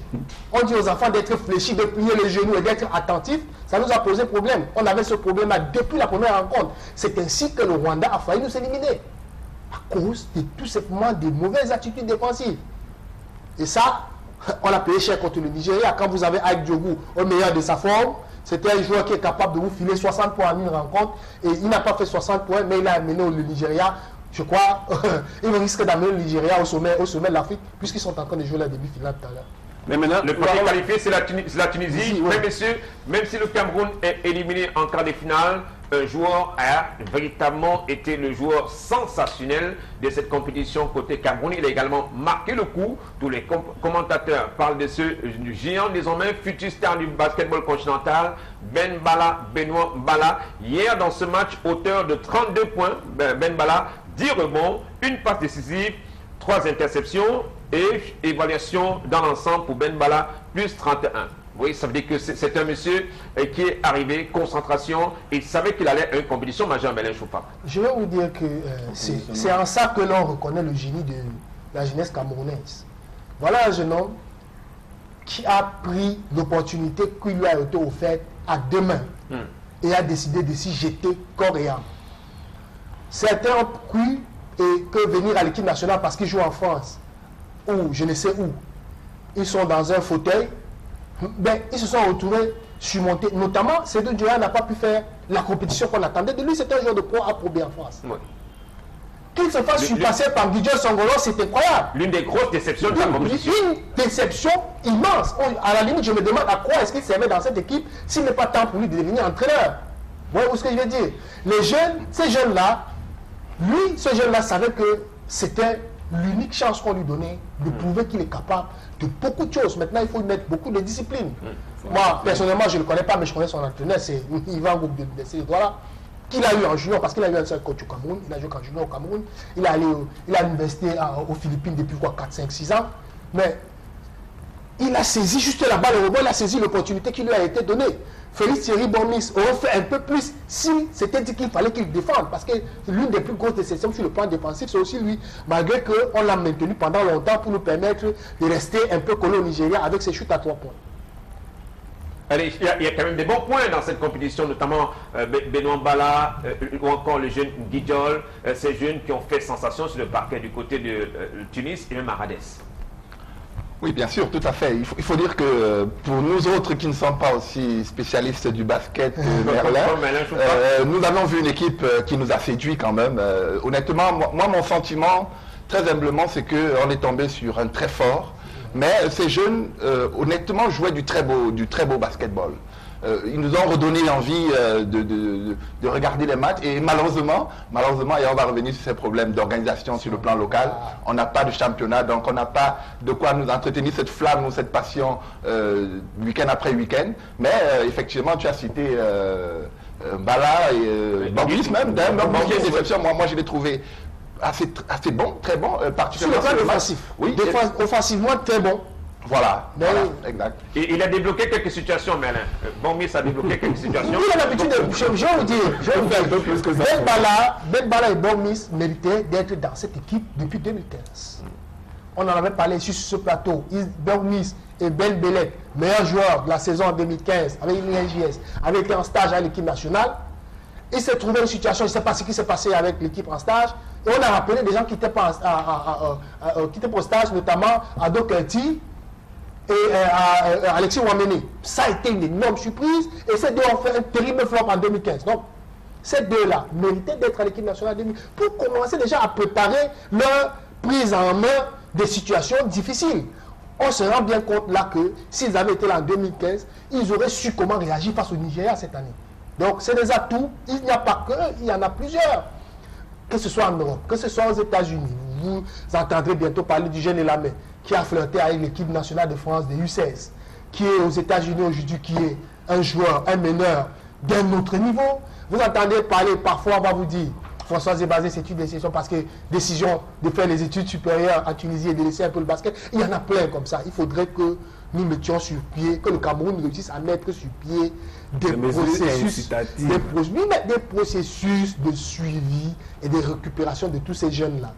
On dit aux enfants d'être fléchis, de plier les genoux et d'être attentifs. Ça nous a posé problème. On avait ce problème-là depuis la première rencontre. C'est ainsi que le Rwanda a failli nous éliminer. À cause de tout simplement des mauvaises attitudes défensives. Et ça, on a payé cher contre le Nigeria. Quand vous avez Aïk Diogu au meilleur de sa forme, c'était un joueur qui est capable de vous filer 60 points en une rencontre. Et il n'a pas fait 60 points, mais il a amené le Nigeria. Je crois, il risque d'amener le Nigeria au sommet de l'Afrique, puisqu'ils sont en train de jouer la demi-finale tout à l'heure. Mais maintenant, le premier qualifié, c'est la Tunisie. Oui. Mais messieurs, même si le Cameroun est éliminé en quart de finale, un joueur a véritablement été le joueur sensationnel de cette compétition côté Cameroun. Il a également marqué le coup. Tous les commentateurs parlent de ce géant désormais, futur star du basketball continental, Benoît Bala. Hier, dans ce match, auteur de 32 points, Ben Bala, 10 rebonds, une passe décisive, 3 interceptions et évaluation dans l'ensemble pour Ben Bala, plus 31. Oui, ça veut dire que c'est un monsieur qui est arrivé, concentration, et il savait qu'il allait à une compétition majeure, Melen Choufak. Je vais vous dire que c'est en ça que l'on reconnaît le génie de la jeunesse camerounaise. Voilà un jeune homme qui a pris l'opportunité qui lui a été offerte à deux mains et a décidé de s'y jeter corps et âme. Certains ont cru que venir à l'équipe nationale parce qu'ils jouent en France, ou je ne sais où, ils sont dans un fauteuil, ben, ils se sont retrouvés surmontés. Notamment, Seydou Doumbouya n'a pas pu faire la compétition qu'on attendait de lui. C'est un joueur de Pro A, Pro B en France. Oui. Qu'il se fasse surpasser par Guidiol Songolo, c'est incroyable. L'une des grosses déceptions de la compétition. Une déception immense. À la limite, je me demande à quoi est-ce qu'il servait dans cette équipe s'il n'est pas temps pour lui de devenir entraîneur. Vous voyez ce que je veux dire? Les jeunes, ces jeunes-là, ce jeune-là savait que c'était l'unique chance qu'on lui donnait de prouver qu'il est capable de beaucoup de choses. Maintenant, il faut lui mettre beaucoup de discipline. Moi, personnellement, je ne le connais pas, mais je connais son entraîneur, c'est Yvan Groupe de ces droits-là, qu'il a eu en junior, parce qu'il a eu un seul coach au Cameroun. Il a joué en junior au Cameroun. Il est allé à l'université aux Philippines depuis quoi, 4, 5, 6 ans. Mais il a saisi juste la balle au rebond, il a saisi l'opportunité qui lui a été donnée. Félix Thierry Bomis aurait fait un peu plus si c'était dit qu'il fallait qu'il défende. Parce que l'une des plus grosses déceptions sur le plan défensif, c'est aussi lui, malgré qu'on l'a maintenu pendant longtemps pour nous permettre de rester un peu collé au Nigeria avec ses chutes à 3 points. Allez, il y a quand même des bons points dans cette compétition, notamment Benoît Mbala ou encore le jeune Guidiol, ces jeunes qui ont fait sensation sur le parquet du côté de Tunis et même à Rades. Oui, bien sûr, tout à fait. Il faut dire que pour nous autres qui ne sommes pas aussi spécialistes du basket, Merlin, nous avons vu une équipe qui nous a séduit quand même. Honnêtement, moi, mon sentiment, très humblement, c'est qu'on est tombé sur un très fort. Mais ces jeunes, honnêtement, jouaient du très beau basketball. Ils nous ont redonné envie de regarder les matchs et malheureusement, et on va revenir sur ces problèmes d'organisation sur le plan local, on n'a pas de championnat, donc on n'a pas de quoi nous entretenir cette flamme ou cette passion week-end après week-end. Mais effectivement, tu as cité Bala et Bomis même, déception, moi je l'ai trouvé assez bon, très bon, particulièrement sur le plan offensif. Oui, offensivement très bon. Voilà, exact. Et il a débloqué quelques situations, Merlin. Bomis a débloqué quelques situations. Il a l'habitude de... Je vais vous dire, un peu plus que ça. Ben Bala et Bomis méritaient d'être dans cette équipe depuis 2015. On en avait parlé sur ce plateau. Bomis et Ben Belek, meilleurs joueurs de la saison en 2015 avec l'INJS, avaient été en stage à l'équipe nationale. Il s'est trouvé une situation, je ne sais pas ce qui s'est passé avec l'équipe en stage. Et on a rappelé des gens qui étaient pas en stage, notamment Ado Kerti et Alexis Ouameni. Ça a été une énorme surprise et ces deux ont fait un terrible flop en 2015. Donc, ces deux-là méritaient d'être à l'équipe nationale 2015 pour commencer déjà à préparer leur prise en main des situations difficiles. On se rend bien compte là que s'ils avaient été là en 2015, ils auraient su comment réagir face au Nigeria cette année. Donc, c'est des atouts. Il n'y a pas que, il y en a plusieurs. Que ce soit en Europe, que ce soit aux États-Unis. Vous entendrez bientôt parler du jeune Elamé qui a flirté avec l'équipe nationale de France des U16, qui est aux États-Unis aujourd'hui, qui est un joueur, un meneur d'un autre niveau. Vous entendez parler, parfois on va vous dire, François Zébazé, c'est une décision parce que décision de faire les études supérieures en Tunisie et de laisser un peu le basket. Il y en a plein comme ça. Il faudrait que nous mettions sur pied, que le Cameroun réussisse à mettre sur pied des processus de suivi et de récupération de tous ces jeunes-là.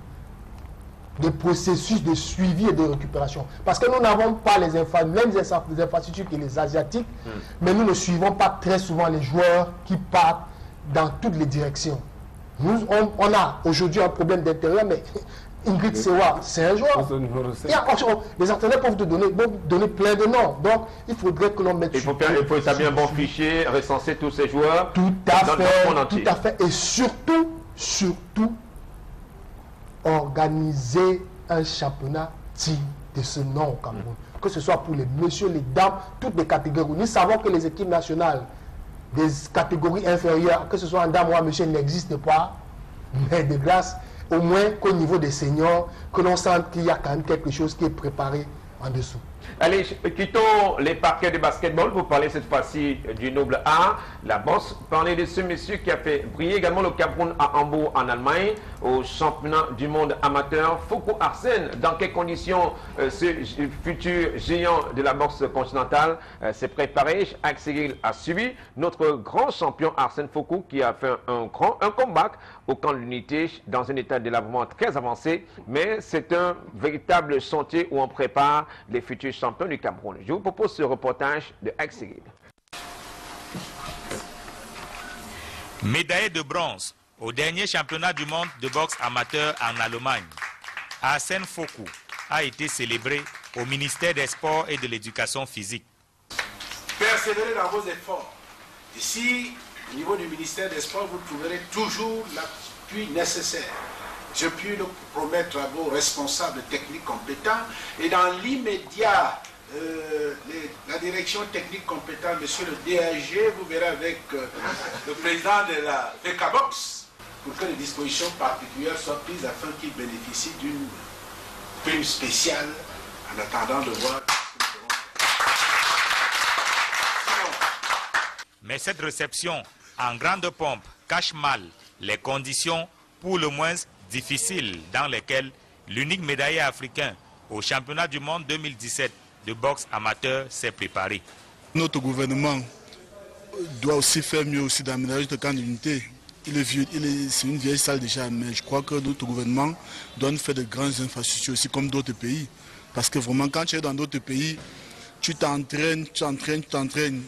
Des processus de suivi et de récupération. Parce que nous n'avons pas les mêmes infrastructures que les Asiatiques, mais nous ne suivons pas très souvent les joueurs qui partent dans toutes les directions. Nous, on a aujourd'hui un problème d'intérieur, mais Ingrid Sewa, c'est un joueur. Les entraîneurs peuvent te donner plein de noms. Donc, il faudrait que l'on mette... Il faut établir un bon fichier, recenser tous ces joueurs. Tout à fait. Et surtout, organiser un championnat digne de ce nom au Cameroun. Que ce soit pour les messieurs, les dames, toutes les catégories. Nous savons que les équipes nationales des catégories inférieures, que ce soit en dame ou en monsieur, n'existent pas. Mais de grâce, au moins qu'au niveau des seniors, que l'on sente qu'il y a quand même quelque chose qui est préparé en dessous. Allez, quittons les parquets de basketball pour parler cette fois-ci du noble art. La bosse, parler de ce monsieur qui a fait briller également le Cameroun à Hambourg en Allemagne, au championnat du monde amateur. Foko Arsène, dans quelles conditions ce futur géant de la boxe continentale s'est préparé? Axel a suivi notre grand champion Arsène Foko qui a fait un comeback au camp de l'unité dans un état de délabrement très avancé. Mais c'est un véritable chantier où on prépare les futurs champions du Cameroun. Je vous propose ce reportage de Axel. Médaillé de bronze Au dernier championnat du monde de boxe amateur en Allemagne, Arsène Fokou a été célébré au ministère des Sports et de l'Éducation physique. Persévérez dans vos efforts. Ici, au niveau du ministère des Sports, vous trouverez toujours l'appui nécessaire. Je puis le promettre à vos responsables techniques compétents et dans l'immédiat, la direction technique compétente, monsieur le DAG, vous verrez avec le président de la FECABOX pour que les dispositions particulières soient prises afin qu'ils bénéficient d'une prime spéciale en attendant de voir. Mais cette réception en grande pompe cache mal les conditions pour le moins difficiles dans lesquelles l'unique médaillé africain au championnat du monde 2017 de boxe amateur s'est préparé. Notre gouvernement doit aussi faire mieux aussi d'aménager le camp d'unité. C'est une vieille salle déjà, mais je crois que notre gouvernement doit nous faire de grandes infrastructures aussi comme d'autres pays. Parce que vraiment quand tu es dans d'autres pays, tu t'entraînes,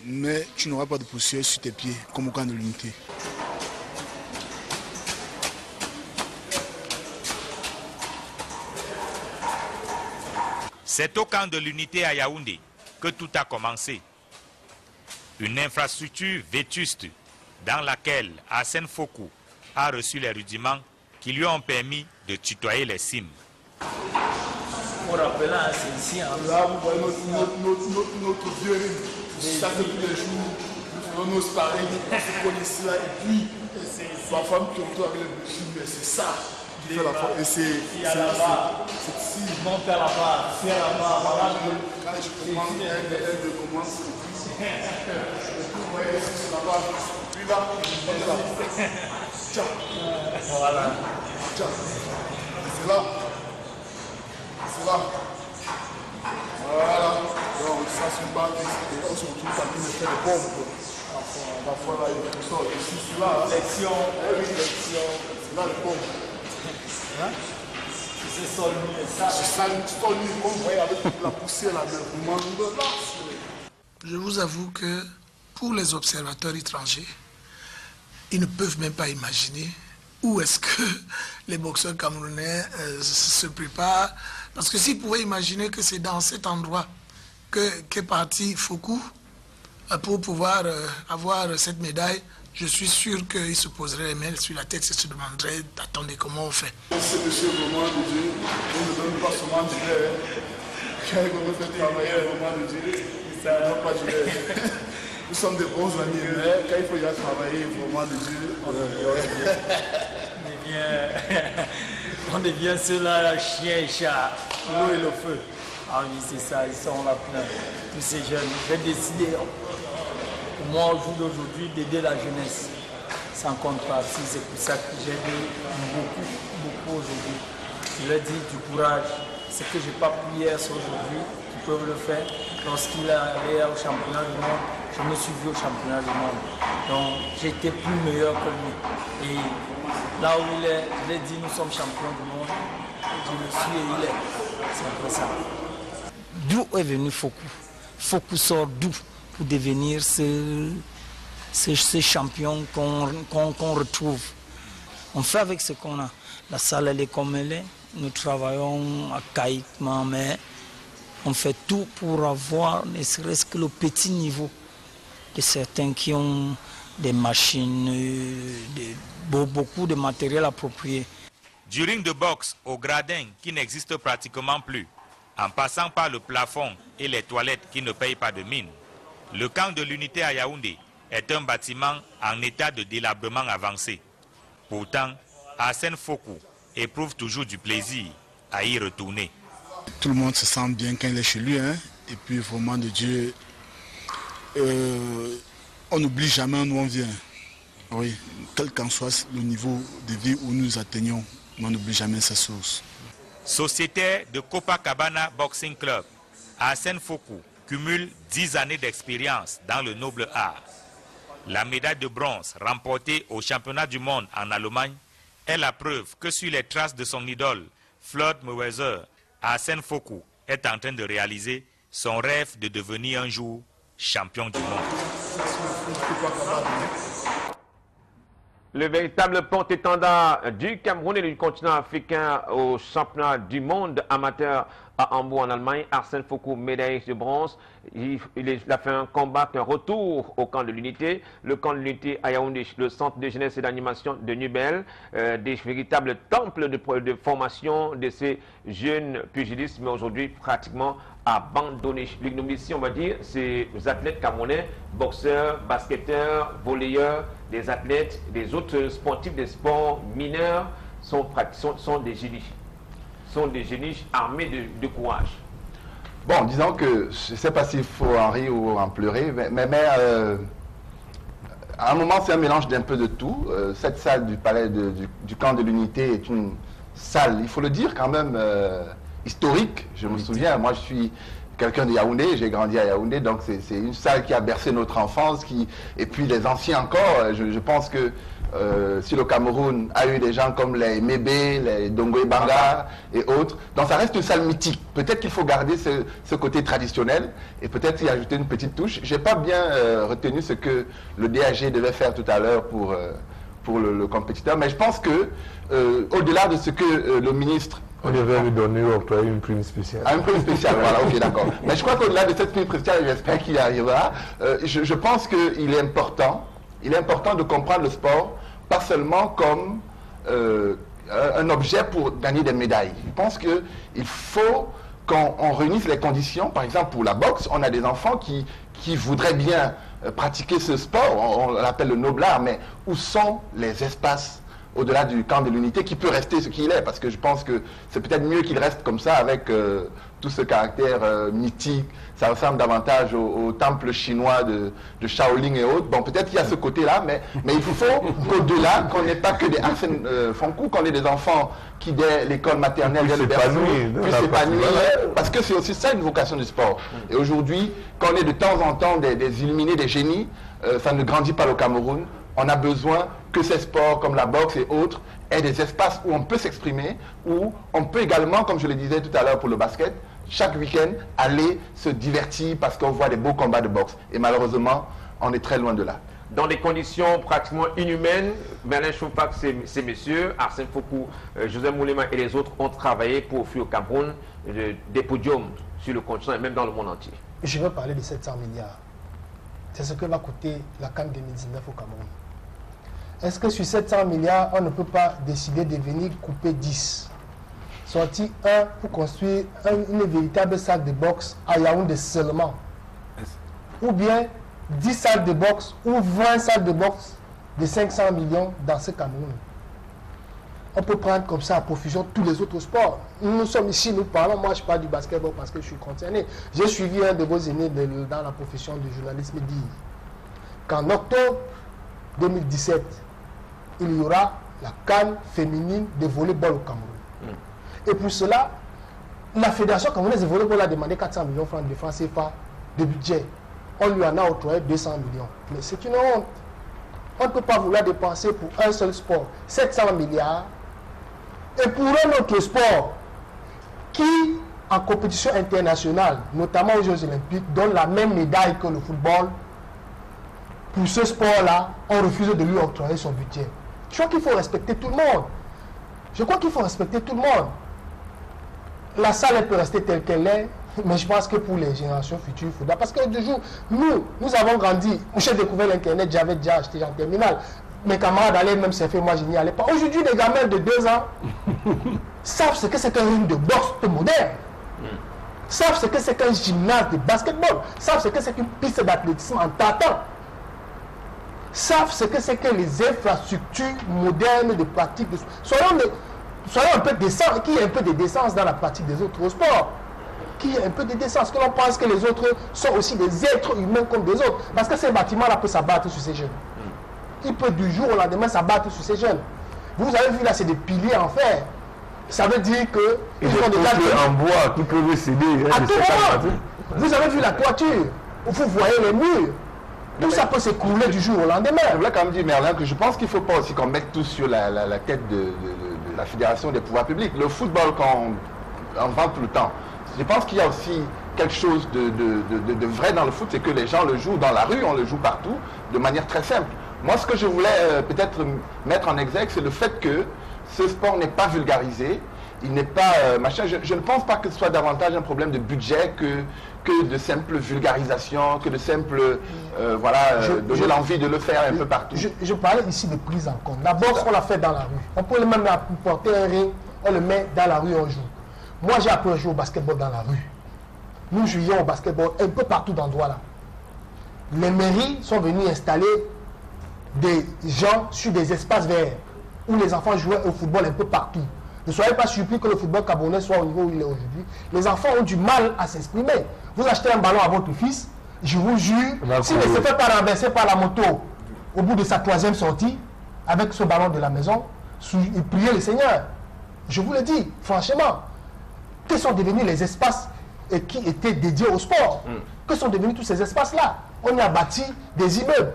mais tu n'auras pas de poussière sur tes pieds, comme au camp de l'unité. C'est au camp de l'unité à Yaoundé que tout a commencé. Une infrastructure vétuste dans laquelle Arsène Fokou a reçu les rudiments qui lui ont permis de tutoyer les cimes. Pour rappeler, c'est ici. Hein. Là, vous voyez notre vieux ring. Ça fait tous les jours. Nous faisons nos sparring. On se connaît ici là. Et puis, ma femme qui est avec les blessures, mais c'est ça qui fait la force. Et c'est ici. Mon père là-bas, c'est là-bas. Voilà. Quand je commence, elle commence. Et puis, vous voyez, c'est là-bas. Puis là, on est là. Tiens. Voilà. Tiens. C'est là. C'est là. Voilà. Donc ça se bat et on se retrouve quand il fait des bombes. La fois là, il sort ici, c'est là. Lection. C'est là les bombes. Hein? C'est sol nu, ça. C'est ça, sol nu, comme vous voyez avec la poussière là, le monde là. Je vous avoue que pour les observateurs étrangers, ils ne peuvent même pas imaginer où est-ce que les boxeurs camerounais se préparent. Parce que s'ils pouvaient imaginer que c'est dans cet endroit qu'est parti Fokou pour pouvoir avoir cette médaille, je suis sûr qu'ils se poseraient les mains sur la tête et se demanderaient « Attendez, comment on fait ?» Ce monsieur vraiment de Dieu, on ne donne pas seulement du lait. Quand on veut faire travailler vraiment de Dieu, ça ne donne pas du lait. Nous sommes des bons amis, mais quand il faut y aller travailler vraiment de Dieu, on devient ceux-là, chien et chat, l'eau et le feu. Ah oui, c'est ça, ils sont là plein. Tous ces jeunes, j'ai décidé, pour moi, au jour d'aujourd'hui, d'aider la jeunesse. Sans contrepartie, c'est pour ça que j'ai aidé beaucoup aujourd'hui. Je leur dis du courage. Ce que je n'ai pas pu hier, c'est aujourd'hui qu'ils peuvent le faire. Lorsqu'il est allé au championnat du monde, je me suis vu au championnat du monde. Donc j'étais plus meilleur que lui. Et là où il est, je l'ai dit, nous sommes champions du monde. Je le suis et il est. C'est un peu ça. D'où est venu Fokou? Fokou sort d'où pour devenir ce champion qu'on retrouve? On fait avec ce qu'on a. La salle, elle est comme elle est. Nous travaillons archaïquement, mais on fait tout pour avoir ne serait-ce que le petit niveau de certains qui ont des machines, beaucoup de matériel approprié. Du ring de boxe au gradin qui n'existe pratiquement plus, en passant par le plafond et les toilettes qui ne payent pas de mine, le camp de l'unité à Yaoundé est un bâtiment en état de délabrement avancé. Pourtant, Arsène Fokou éprouve toujours du plaisir à y retourner. Tout le monde se sent bien quand il est chez lui, hein? Et puis vraiment de Dieu, on n'oublie jamais où on vient. Oui, quel qu'en soit le niveau de vie où nous atteignons, on n'oublie jamais sa source. Sociétaire de Copacabana Boxing Club, Arsène Fokou cumule 10 années d'expérience dans le noble art. La médaille de bronze remportée au championnat du monde en Allemagne est la preuve que sur les traces de son idole, Floyd Mayweather, Arsène Fokou est en train de réaliser son rêve de devenir un jour champion du monde. Le véritable porte-étendard du Cameroun et du continent africain au championnat du monde amateur à Hambourg en Allemagne, Arsène Fokou, médaillé de bronze. Il a fait un combat, un retour au camp de l'unité. Le camp de l'unité à Yaoundé, le centre de jeunesse et d'animation de Nubel, des véritables temples de formation de ces jeunes pugilistes, mais aujourd'hui pratiquement abandonnés. Ici, on va dire, ces athlètes camerounais, boxeurs, basketteurs, volleyeurs, des athlètes, des autres sportifs des sports mineurs sont des génies. Sont des génies armés de courage. Bon, disons que je ne sais pas s'il faut en rire ou en pleurer, mais à un moment, c'est un mélange d'un peu de tout. Cette salle du palais du camp de l'unité est une salle, il faut le dire quand même, historique. Je me souviens, moi je suis quelqu'un de Yaoundé, j'ai grandi à Yaoundé, donc c'est une salle qui a bercé notre enfance, et puis les anciens encore. Je pense que si le Cameroun a eu des gens comme les Mébé, les Dongoé Bangar et autres, donc ça reste une salle mythique. Peut-être qu'il faut garder ce côté traditionnel et peut-être y ajouter une petite touche. Je n'ai pas bien retenu ce que le DAG devait faire tout à l'heure pour le compétiteur, mais je pense que au-delà de ce que le ministre... On devait lui donner octroyer une prime spéciale. Une prime spéciale, voilà, ok, d'accord. Mais je crois qu'au-delà de cette prime spéciale, j'espère qu'il y arrivera, je pense qu'il est important de comprendre le sport, pas seulement comme un objet pour gagner des médailles. Je pense qu'il faut qu'on réunisse les conditions. Par exemple, pour la boxe, on a des enfants qui voudraient bien pratiquer ce sport, on l'appelle le noble art, mais où sont les espaces au-delà du camp de l'unité qui peut rester ce qu'il est, parce que je pense que c'est peut-être mieux qu'il reste comme ça avec tout ce caractère mythique. Ça ressemble davantage au temple chinois de Shaolin et autres. Bon, peut-être qu'il y a ce côté-là, mais il faut qu'au-delà, qu'on n'ait pas que des Arsène Fokou, qu'on ait des enfants qui, dès l'école maternelle, dès le berceau, puissent s'épanouir, parce que c'est aussi ça une vocation du sport. Et aujourd'hui, quand on est de temps en temps des illuminés, des génies, ça ne grandit pas au Cameroun. On a besoin que ces sports comme la boxe et autres aient des espaces où on peut s'exprimer, où on peut également, comme je le disais tout à l'heure pour le basket, chaque week-end aller se divertir parce qu'on voit des beaux combats de boxe. Et malheureusement, on est très loin de là. Dans des conditions pratiquement inhumaines, Merlin Choupak, ces messieurs, Arsène Fokou, José Moulema et les autres ont travaillé pour offrir au Cameroun des podiums sur le continent et même dans le monde entier. Je veux parler de 700 milliards. C'est ce que va coûter la CAN 2019 au Cameroun. Est-ce que sur 700 milliards, on ne peut pas décider de venir couper 10? Sortir un pour construire une véritable salle de boxe à Yaoundé seulement. Ou bien 10 salles de boxe ou 20 salles de boxe de 500 millions dans ce Cameroun. On peut prendre comme ça à profusion tous les autres sports. Nous sommes ici, nous parlons, moi je parle du basketball parce que je suis concerné. J'ai suivi un de vos aînés dans la profession du journalisme dire qu'en octobre 2017, il y aura la CAN féminine de volleyball au Cameroun. Et pour cela, la Fédération camerounaise de volleyball a demandé 400 millions de francs de francs CFA de budget. On lui en a octroyé 200 millions. Mais c'est une honte. On ne peut pas vouloir dépenser pour un seul sport 700 milliards et pour un autre sport qui, en compétition internationale, notamment aux Jeux Olympiques, donne la même médaille que le football. Pour ce sport-là, on refuse de lui octroyer son budget. Je crois qu'il faut respecter tout le monde. La salle, elle peut rester telle qu'elle est, mais je pense que pour les générations futures, il faudra. Parce que de jour, nous avons grandi. J'ai découvert l'Internet, j'avais déjà acheté en terminale. Mes camarades allaient même surfer, moi je n'y allais pas. Aujourd'hui, les gamins de 2 ans savent ce que c'est qu'un ring de boxe moderne. Savent ce que c'est qu'un gymnase de basketball. Savent ce que c'est qu'une piste d'athlétisme en tâton. Savent ce que c'est que les infrastructures modernes de pratique de sport. Soyons un peu décents, qu'il y ait un peu de décence dans la pratique des autres sports. Qu'il y ait un peu de décence, que l'on pense que les autres sont aussi des êtres humains comme des autres. Parce que ces bâtiments-là peuvent s'abattre sur ces jeunes. Il peut du jour au lendemain s'abattre sur ces jeunes. Vous avez vu là, c'est des piliers en fer. Ça veut dire que... Ils font des cas en bois, tout peut céder. À tout moment, vous avez vu la toiture, vous voyez les murs. Tout ça peut s'écrouler du jour au lendemain. Je voulais quand même dire, Merlin, que je pense qu'il ne faut pas aussi qu'on mette tout sur la tête de la Fédération des pouvoirs publics. Le football, quand on vend tout le temps, je pense qu'il y a aussi quelque chose de vrai dans le foot, c'est que les gens le jouent dans la rue, on le joue partout, de manière très simple. Moi, ce que je voulais peut-être mettre en exergue, c'est le fait que ce sport n'est pas vulgarisé. Il n'est pas machin. Je ne pense pas que ce soit davantage un problème de budget que de simple vulgarisation, que de simple donner l'envie de le faire un peu partout. Je parlais ici de prise en compte. La boxe, on l'a fait dans la rue. On peut même porter un ring, on le met dans la rue, on joue. Moi, j'ai appris à jouer au basketball dans la rue. Nous jouions au basketball un peu partout dans l'endroit là. Les mairies sont venues installer des gens sur des espaces verts où les enfants jouaient au football un peu partout. Ne soyez pas surpris que le football camerounais soit au niveau où il est aujourd'hui. Les enfants ont du mal à s'exprimer. Vous achetez un ballon à votre fils, je vous jure, s'il ne se fait pas renverser par la moto au bout de sa 3e sortie, avec ce ballon de la maison, il priait le Seigneur. Je vous le dis, franchement, quels sont devenus les espaces qui étaient dédiés au sport? Que sont devenus tous ces espaces-là? On y a bâti des immeubles.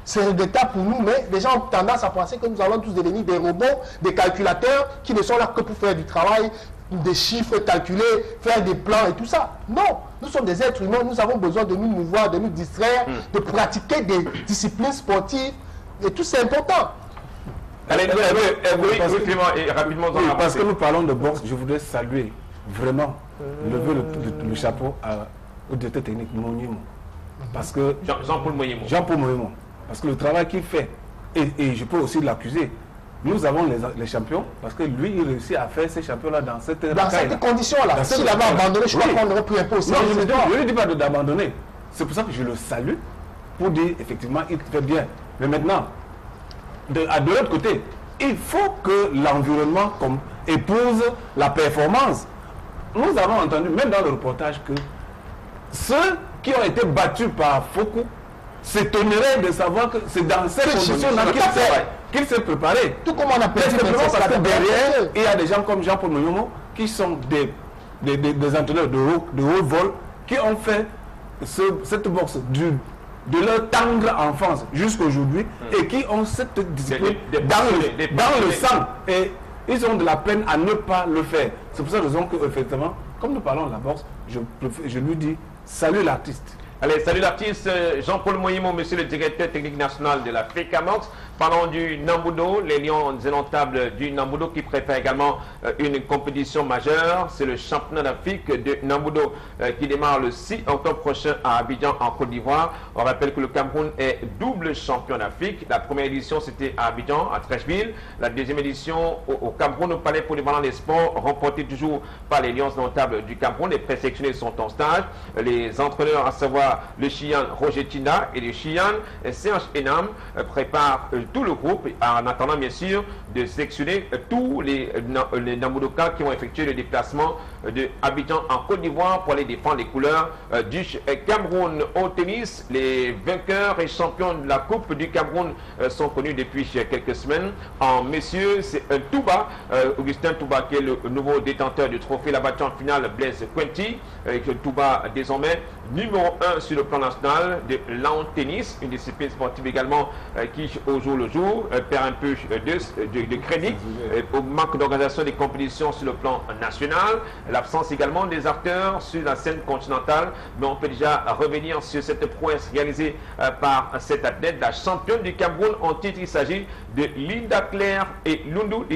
C'est regrettable pour nous, mais les gens ont tendance à penser que nous allons tous devenir des robots, des calculateurs qui ne sont là que pour faire du travail, des chiffres calculés, faire des plans et tout ça. Non, nous sommes des êtres humains, nous avons besoin de nous mouvoir, de nous distraire, de pratiquer des disciplines sportives, et tout c'est important. Allez, Clément, et rapidement. Oui, parce que nous parlons de boxe, je voudrais saluer vraiment, lever le chapeau au directeur technique Mouyemo. Parce que Jean-Paul Mouyemo. Jean-Paul Mouyemo. Parce que le travail qu'il fait, et je peux aussi l'accuser, nous avons les champions, parce que lui, il réussit à faire ces champions-là dans cette conditions-là. S'il avait abandonné, je crois qu'on aurait pris un peu au sérieux. Non, je ne lui dis pas d'abandonner. C'est pour ça que je le salue, pour dire, effectivement, il fait bien. Mais maintenant, de l'autre côté, il faut que l'environnement épouse la performance. Nous avons entendu, même dans le reportage, que ceux qui ont été battus par Fokou s'étonnerait de savoir que c'est dans ces conditions-là qu'il s'est préparé. Tout comme on a perdu, parce que derrière, il y a des gens comme Jean-Paul Mouyemo qui sont des entraîneurs de haut vol qui ont fait cette boxe de leur tendre enfance jusqu'à aujourd'hui et qui ont cette discipline dans le sang. Et ils ont de la peine à ne pas le faire. C'est pour cette raison que, effectivement, comme nous parlons de la boxe, je lui dis, salut l'artiste. Allez, salut l'artiste Jean-Paul Mouyemo, monsieur le directeur technique national de la FECAMOX. Parlons du Nambudo, les Lions indomptables du Nambudo qui prépare également une compétition majeure. C'est le championnat d'Afrique de Nambudo qui démarre le 6 octobre prochain à Abidjan en Côte d'Ivoire. On rappelle que le Cameroun est double champion d'Afrique. La première édition c'était à Abidjan, à Trècheville. La deuxième édition au Cameroun, au Palais polyvalent des sports, remportée toujours par les Lions indomptables du Cameroun. Les présélectionnés sont en stage. Les entraîneurs, à savoir le Chian Roger Tina et le Chian Serge Enam, préparent tout le groupe en attendant bien sûr de sélectionner tous les Nambudokas qui vont effectuer le déplacement de Abidjan en Côte d'Ivoire pour aller défendre les couleurs du Cameroun. Au tennis, les vainqueurs et champions de la Coupe du Cameroun sont connus depuis quelques semaines. En messieurs, c'est Touba, Augustin Touba qui est le nouveau détenteur du trophée. La battue en finale, Blaise Quinty, Touba désormais numéro 1 sur le plan national de lawn tennis, une discipline sportive également qui au jour le jour perd un peu de crédit au manque d'organisation des compétitions sur le plan national, l'absence également des acteurs sur la scène continentale, mais on peut déjà revenir sur cette prouesse réalisée par cette athlète, la championne du Cameroun en titre. Il s'agit de Linda Claire et Lundu,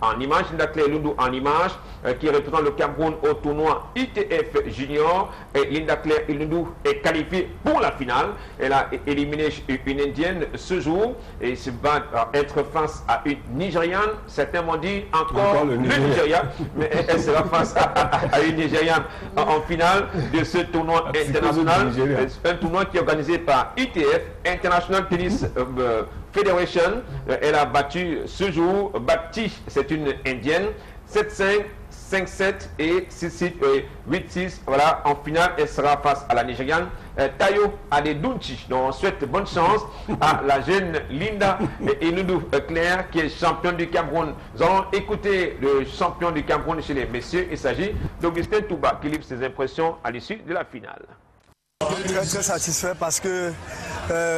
en image, Linda Claire et Lundu en image, qui représente le Cameroun au tournoi ITF Junior. Et Linda Claire et Lundu est qualifiée pour la finale. Elle a éliminé une Indienne ce jour et se va être face à une Nigériane. Certains m'ont dit encore le Nigeria, mais elle sera face à une Nigériane en finale de ce tournoi international. Un tournoi qui est organisé par ITF, International Tennis Federation. Elle a battu ce jour, c'est une Indienne, 7-5. 5-7 et 6-6, 8-6. Voilà, en finale, elle sera face à la Nigériane Tayo Adedunchi. Donc, on souhaite bonne chance à la jeune Linda Lundu Claire qui est championne du Cameroun. Nous allons écouter le champion du Cameroun chez les messieurs. Il s'agit d'Augustin Touba qui livre ses impressions à l'issue de la finale. Très satisfait parce que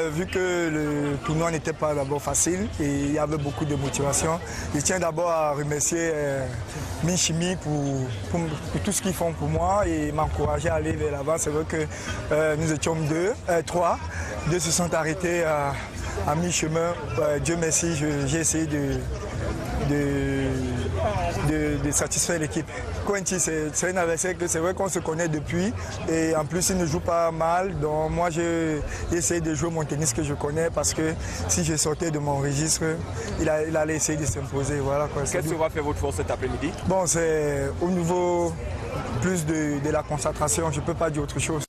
vu que le tournoi n'était pas d'abord facile et il y avait beaucoup de motivation, je tiens d'abord à remercier Minchimi pour tout ce qu'ils font pour moi et m'encourager à aller vers l'avant. C'est vrai que nous étions 3. 2 se sont arrêtés à mi-chemin, Dieu merci, j'ai essayé de satisfaire l'équipe. Coenty, c'est un adversaire que c'est vrai qu'on se connaît depuis et en plus il ne joue pas mal. Donc moi j'ai essayé de jouer mon tennis que je connais parce que si je sortais de mon registre, il allait essayer de s'imposer. Voilà, qu'est-ce que va faire votre force cet après-midi? Bon, c'est au niveau plus de la concentration, je ne peux pas dire autre chose.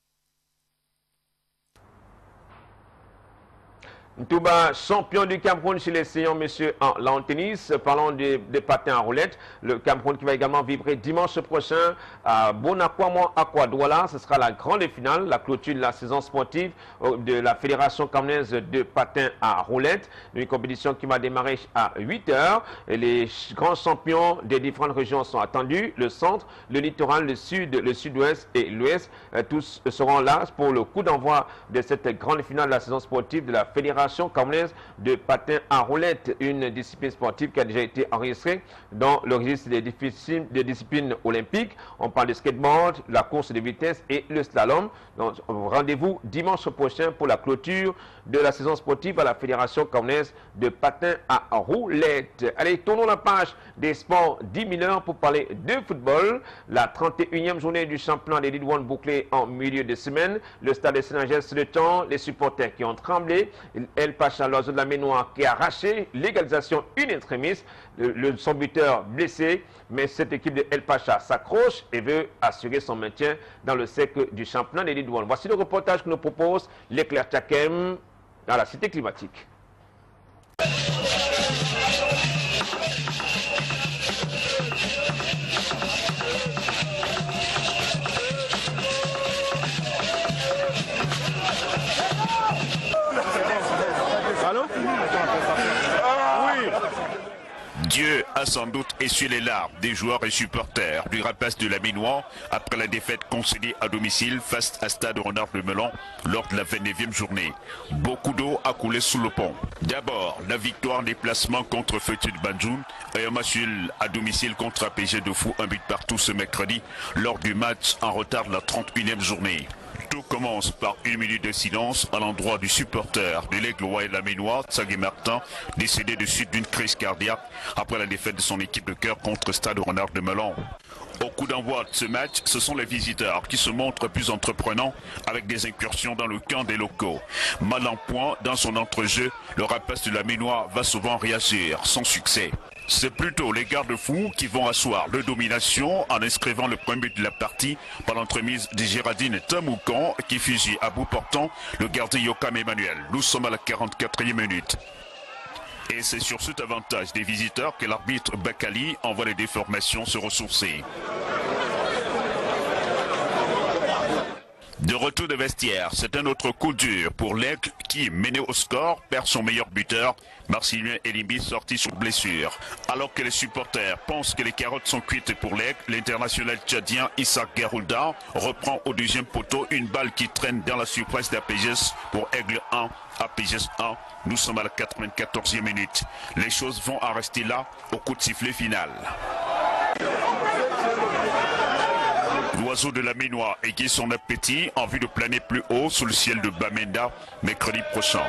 Ntouba, champion du Cameroun chez les séants, monsieur en tennis. Parlons des patins à roulettes. Le Cameroun qui va également vibrer dimanche prochain à Bonakwamo Aquadouala. Ce sera la grande finale, la clôture de la saison sportive de la Fédération camerounaise de patins à roulettes. Une compétition qui va démarrer à 8 h. Et les grands champions des différentes régions sont attendus. Le centre, le littoral, le sud, le sud-ouest et l'ouest. Tous seront là pour le coup d'envoi de cette grande finale de la saison sportive de la Fédération camerounaise de patins à roulettes, une discipline sportive qui a déjà été enregistrée dans le registre des disciplines olympiques. On parle de skateboard, la course de vitesse et le slalom. Donc rendez-vous dimanche prochain pour la clôture de la saison sportive à la Fédération camerounaise de patins à roulettes. Allez, tournons la page des sports 10 000 heures pour parler de football. La 31e journée du championnat des Ligue 1 bouclée en milieu de semaine. Le stade de Saint-Angès le temps, les supporters qui ont tremblé. El Pacha, l'oiseau de la Ménoire, qui a arraché l'égalisation une extremis, son buteur blessé, mais cette équipe de El Pacha s'accroche et veut assurer son maintien dans le cercle du championnat des Ligue 1. Voici le reportage que nous propose l'éclair Tchakem dans la cité climatique. Dieu a sans doute essuyé les larmes des joueurs et supporters du Rapace de la Ménoire après la défaite concédée à domicile face à Stade Renard de Melon lors de la 29e journée. Beaucoup d'eau a coulé sous le pont. D'abord, la victoire en déplacement contre Feutu de Banjoun et un match nul à domicile contre APG de Fou, un but partout ce mercredi lors du match en retard de la 31e journée. Tout commence par une minute de silence à l'endroit du supporter de l'Aigle Royal de la Ménoire, Tsagé Martin, décédé de suite d'une crise cardiaque après la défaite de son équipe de cœur contre Stade Renard de Melon. Au coup d'envoi de ce match, ce sont les visiteurs qui se montrent plus entreprenants avec des incursions dans le camp des locaux. Mal en point dans son entrejeu, le Rapace de la Ménoire va souvent réagir sans succès. C'est plutôt les garde-fous qui vont asseoir leur domination en inscrivant le premier but de la partie par l'entremise de Géraldine Tamoukan qui fusille à bout portant le gardien Yokam Emmanuel. Nous sommes à la 44e minute. Et c'est sur cet avantage des visiteurs que l'arbitre Bakali envoie les déformations se ressourcer. De retour de vestiaire, c'est un autre coup dur pour l'Aigle qui, mené au score, perd son meilleur buteur, Marcilien Elimbi, sorti sur blessure. Alors que les supporters pensent que les carottes sont cuites pour l'Aigle, l'international tchadien Issa Garoulda reprend au deuxième poteau une balle qui traîne dans la surface d'APGS pour Aigle 1, APGS 1. Nous sommes à la 94e minute. Les choses vont en rester là au coup de sifflet final. L'oiseau de la Ménoire aiguise son appétit en vue de planer plus haut sous le ciel de Bamenda mercredi prochain.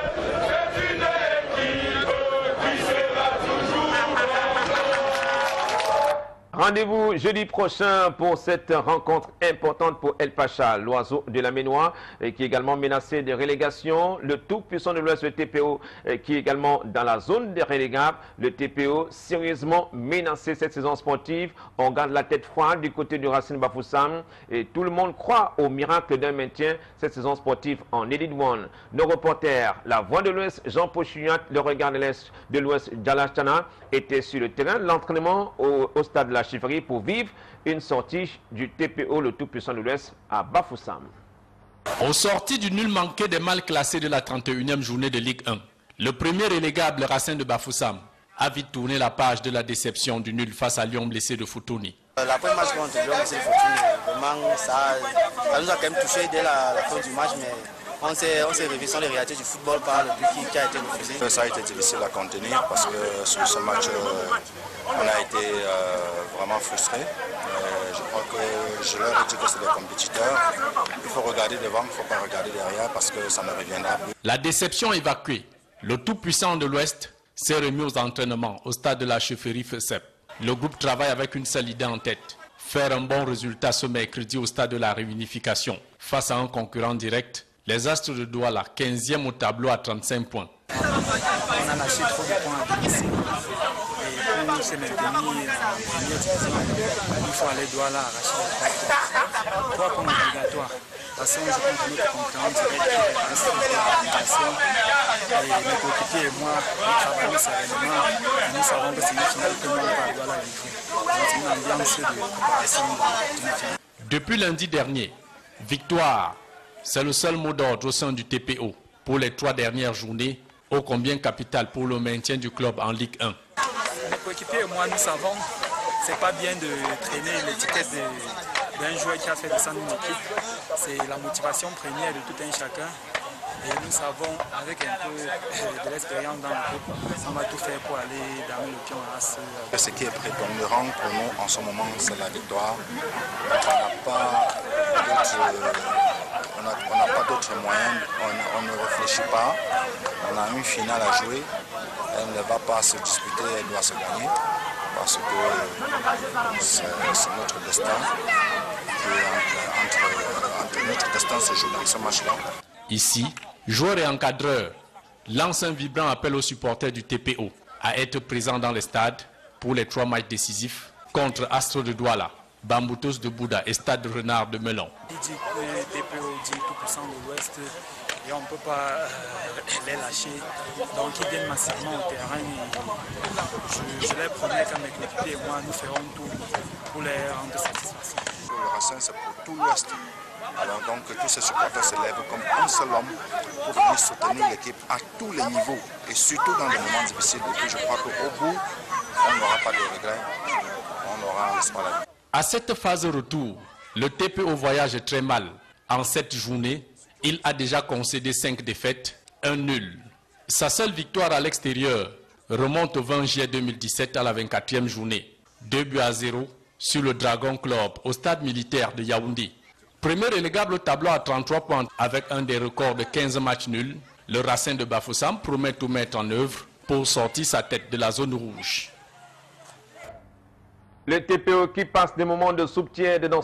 Rendez-vous jeudi prochain pour cette rencontre importante pour El Pacha, l'oiseau de la Ménoire, qui est également menacé de relégation. Le tout puissant de l'Ouest, le TPO, qui est également dans la zone des relégables. Le TPO sérieusement menacé cette saison sportive. On garde la tête froide du côté du Racine Bafoussam et tout le monde croit au miracle d'un maintien cette saison sportive en Elite One. Nos reporters, la Voix de l'Ouest, Jean-Paul Chugnat, le regard de l'Ouest, Djalachana, étaient sur le terrain de l'entraînement au stade de la Chifferie pour vivre une sortie du TPO, le tout-puissant de l'Ouest, à Bafoussam. Au sorti du nul manqué des mal classés de la 31e journée de Ligue 1, le premier relégable Racine de Bafoussam a vite tourné la page de la déception du nul face à Lyon blessé de Foutouni. La première match contre Lyon blessé de Foutouni, vraiment ça nous a quand même touché dès la fin du match, mais on s'est réveillé sur les réalités du football par le but qui a été refusé. Ça a été difficile à contenir parce que sur ce match, on a été vraiment frustrés. Je crois que je leur ai dit que c'est des compétiteurs. Il faut regarder devant, il ne faut pas regarder derrière parce que ça ne reviendra plus. La déception évacuée, Le tout-puissant de l'Ouest s'est remis aux entraînements au stade de la chefferie FESEP. Le groupe travaille avec une seule idée en tête, faire un bon résultat ce mercredi au stade de la réunification. Face à un concurrent direct, les Astres de Douala, 15e au tableau à 35 points. On a lâché trop de points à domicile. Et pour se maintenir en première division, il faut aller Douala arracher les 3 points obligatoire. Parce qu'on joue contre notre concurrent direct qui reste de la négation. Et mes coéquipiers et moi, nous travaillons sereinement. Nous savons que c'est une finale que nous n'avons pas à Douala vivre. C'est une ambiance de préparation d'une finale. Depuis lundi dernier, victoire, c'est le seul mot d'ordre au sein du TPO pour les 3 dernières journées, ô combien capital pour le maintien du club en Ligue 1. Mes coéquipiers et moi, nous savons que ce n'est pas bien de traîner l'étiquette d'un joueur qui a fait descendre une équipe. C'est la motivation première de tout un chacun. Et nous savons, avec un peu de l'expérience dans le groupe, on va tout faire pour aller dans le pion à ce. Ce qui est prépondérant pour nous en ce moment, c'est la victoire. On n'a pas d'autres moyens, on ne réfléchit pas. On a une finale à jouer. Elle ne va pas se disputer, elle doit se gagner. Parce que c'est notre destin. Entre notre destin se joue dans ce match-là. Ici, joueurs et encadreurs lancent un vibrant appel aux supporters du TPO à être présents dans les stades pour les 3 matchs décisifs contre Astre de Douala, Bamboutos de Bouddha et Stade Renard de Melon. Il dit que le TPO dit tout puissant de l'Ouest et on ne peut pas les lâcher. Donc ils viennent massivement au terrain. Je les promets qu'à mes coéquipiers et moi, nous ferons tout pour les rendre satisfaction. Le Racing, c'est pour tout l'Ouest. Alors donc tous ces supporters se lèvent comme un seul homme pour venir soutenir l'équipe à tous les niveaux et surtout dans les moments difficiles. Et puis je crois qu'au bout, on n'aura pas de regrets, on aura un espoir là. À cette phase retour, le TPO voyage très mal. En 7 journées, il a déjà concédé 5 défaites, 1 nul. Sa seule victoire à l'extérieur remonte au 20 juillet 2017 à la 24e journée. 2-0 sur le Dragon Club au stade militaire de Yaoundé. Premier relégable au tableau à 33 points avec un des records de 15 matchs nuls, le Racing de Bafoussam promet tout mettre en œuvre pour sortir sa tête de la zone rouge. Le TPO qui passe des moments de soutien dans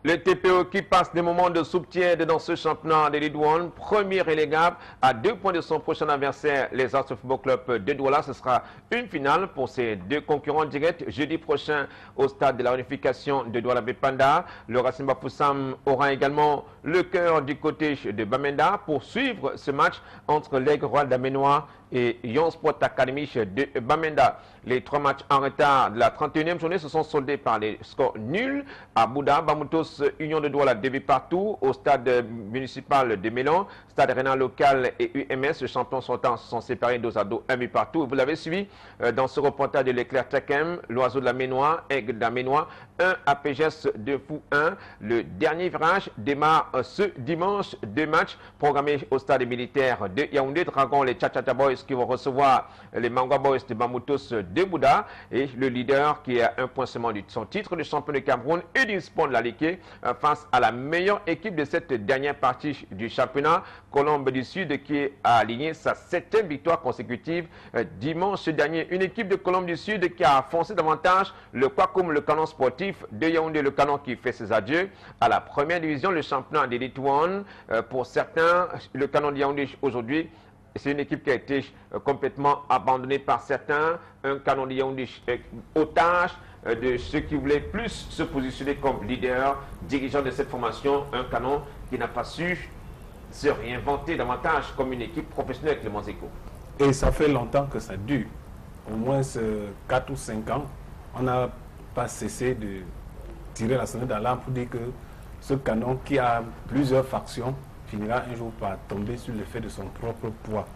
Le TPO qui passe des moments de soutien dans ce championnat de Ligue 1, premier relégable à 2 points de son prochain adversaire, les Astres Football Club de Douala. Ce sera une finale pour ces 2 concurrents directs jeudi prochain au stade de la réunification de Douala-Bépanda. Le Racing Bafoussam aura également le cœur du côté de Bamenda pour suivre ce match entre l'Aigle Royal d'Amenois et Yon Sport Academy de Bamenda. Les 3 matchs en retard de la 31e journée se sont soldés par les scores nuls à Bouddha, Bamoutos, Union de Douala, 2 buts partout. Au stade municipal de Melon, stade Renard local et UMS, les champions sortants se sont séparés dos à dos, 1 but partout. Vous l'avez suivi dans ce reportage de l'éclair Takem, l'oiseau de la Ménois, Aigle d'Aménois, 1 à PGS de Fou 1. Le dernier virage démarre ce dimanche. 2 matchs programmés au stade militaire de Yaoundé. Dragon, les Tchatchata Boys qui vont recevoir les Mangwa Boys de Bamoutos de Bouddha, et le leader qui a un point seulement de son titre de champion de Cameroun et du sport de la Ligue face à la meilleure équipe de cette dernière partie du championnat, Colombe du Sud, qui a aligné sa 7e victoire consécutive dimanche dernier. Une équipe de Colombe du Sud qui a foncé davantage le Kwakum, le canon sportif de Yaoundé, le canon qui fait ses adieux à la première division, le championnat d'Elite One. Pour certains, le canon de Yaoundé aujourd'hui, c'est une équipe qui a été complètement abandonnée par certains, un canon de Yaoundé otage de ceux qui voulaient plus se positionner comme leader, dirigeant de cette formation, un canon qui n'a pas su se réinventer davantage comme une équipe professionnelle, Clément Zeko. Et ça fait longtemps que ça dure, au moins 4 ou 5 ans, on n'a pas cessé de tirer la sonnette d'alarme pour dire que ce canon qui a plusieurs factions finira un jour par tomber sur l'effet de son propre poids.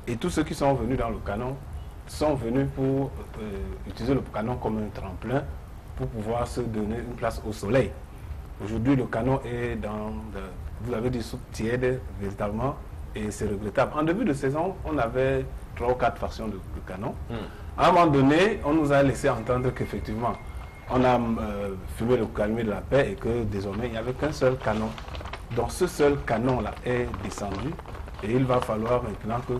Et tous ceux qui sont venus dans le canon sont venus pour utiliser le canon comme un tremplin pour pouvoir se donner une place au soleil. Aujourd'hui, le canon est dans, vous l'avez dit, sous tiède véritablement, et c'est regrettable. En début de saison, on avait 3 ou 4 factions de canon. À un moment donné, on nous a laissé entendre qu'effectivement, on a fumé le calmier de la paix et que désormais, il n'y avait qu'un seul canon. Donc ce seul canon-là est descendu et il va falloir maintenant que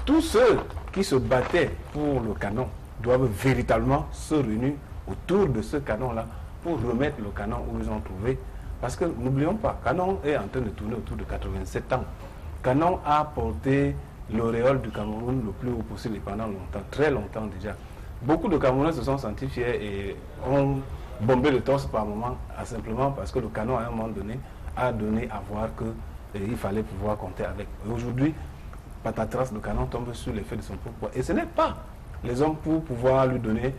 tous ceux qui se battaient pour le canon doivent véritablement se réunir autour de ce canon-là pour remettre le canon où ils ont trouvé. Parce que n'oublions pas, Canon est en train de tourner autour de 87 ans. Canon a porté l'auréole du Cameroun le plus haut possible pendant longtemps, très longtemps déjà. Beaucoup de Camerounais se sont sentis fiers et ont bombé le torse par moment, simplement parce que le Canon, à un moment donné, a donné à voir qu'il fallait pouvoir compter avec. Aujourd'hui, patatras, le Canon tombe sur l'effet de son propre poids. Et ce n'est pas les hommes pour pouvoir lui donner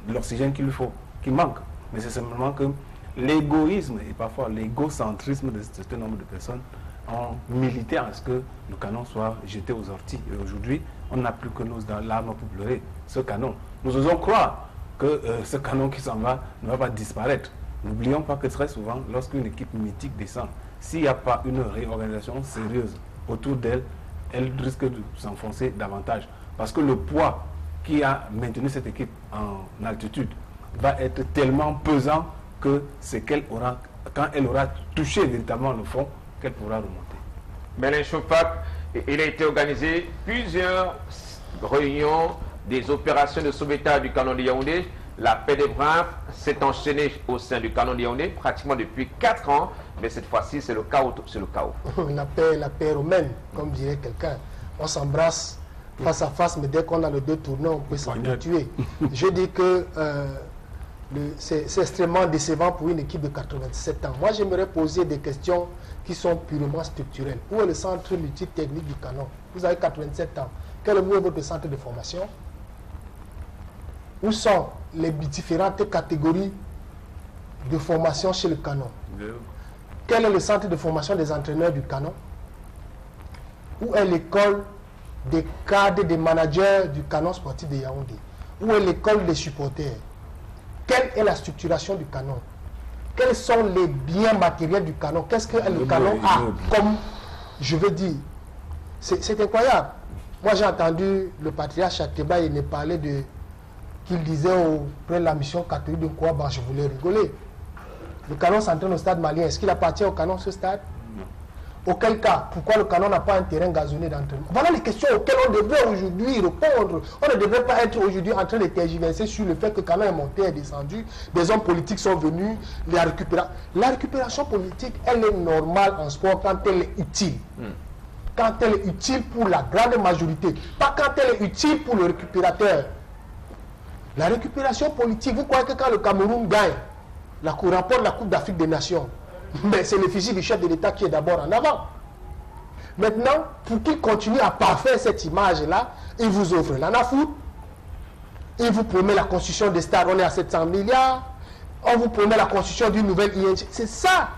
l'oxygène qu'il lui faut, qui manque. Mais c'est simplement que l'égoïsme et parfois l'égocentrisme de certain nombre de personnes ont milité à ce que le canon soit jeté aux orties. Et aujourd'hui, on n'a plus que nos larmes pour pleurer ce canon. Nous osons croire que ce canon qui s'en va ne va pas disparaître. N'oublions pas que très souvent, lorsqu'une équipe mythique descend, s'il n'y a pas une réorganisation sérieuse autour d'elle, elle risque de s'enfoncer davantage. Parce que le poids qui a maintenu cette équipe en altitude va être tellement pesant que c'est qu'elle aura, quand elle aura touché véritablement le fond, qu'elle pourra remonter. Merlin Choufack, il a été organisé plusieurs réunions des opérations de sauvetage du canon de Yaoundé. La paix des braves s'est enchaînée au sein du canon de Yaoundé pratiquement depuis 4 ans, mais cette fois-ci c'est le chaos. La paix romaine, comme dirait quelqu'un. On s'embrasse face à face, mais dès qu'on a le dos tourné, on peut s'entretuer. Je dis que c'est extrêmement décevant pour une équipe de 87 ans. Moi, j'aimerais poser des questions qui sont purement structurelles. Où est le centre multitechnique du canon? Vous avez 87 ans. Quel est votre centre de formation? Où sont les différentes catégories de formation chez le canon? Quel est le centre de formation des entraîneurs du canon? Où est l'école des cadres, des managers du canon sportif de Yaoundé? Où est l'école des supporters? Quelle est la structuration du canon? Quels sont les biens matériels du canon? Qu'est-ce que le canon a comme, je veux dire, c'est incroyable. Moi j'ai entendu le patriarche Ateba, il me parlait de, qu'il disait auprès de la mission catholique de Kouaba, je voulais rigoler. Le canon s'entraîne au stade malien, est-ce qu'il appartient au canon ce stade? Auquel cas, pourquoi le canon n'a pas un terrain gazonné d'entraînement? Voilà les questions auxquelles on devrait aujourd'hui répondre. On ne devrait pas être aujourd'hui en train de tergiverser sur le fait que le canon est monté et descendu. Des hommes politiques sont venus. La récupération politique, elle est normale en sport quand elle est utile. Quand elle est utile pour la grande majorité. Pas quand elle est utile pour le récupérateur. La récupération politique, vous croyez que quand le Cameroun gagne, remporte la Coupe d'Afrique des Nations, mais c'est le fusil du chef de l'État qui est d'abord en avant. Maintenant, pour qu'il continue à parfaire cette image-là, il vous offre l'ANAFOOT, il vous promet la construction des stades, on est à 700 milliards, on vous promet la construction d'une nouvelle ING. C'est ça,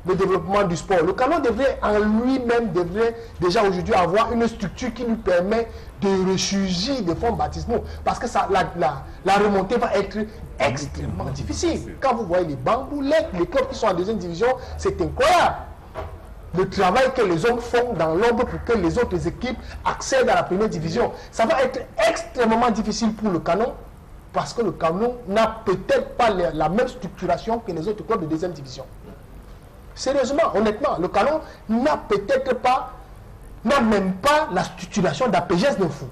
le développement du sport. Le canon devrait en lui-même, devrait déjà aujourd'hui avoir une structure qui lui permet de ressurgir des fonds baptismaux. Parce que ça, la remontée va être extrêmement difficile. Quand vous voyez les Bamboulets, les clubs qui sont en deuxième division, c'est incroyable. Le travail que les hommes font dans l'ombre pour que les autres équipes accèdent à la première division. Ça va être extrêmement difficile pour le canon, parce que le canon n'a peut-être pas la même structuration que les autres clubs de deuxième division. Sérieusement, honnêtement, le canon n'a peut-être pas, n'a même pas la structuration d'APGS d'un fou.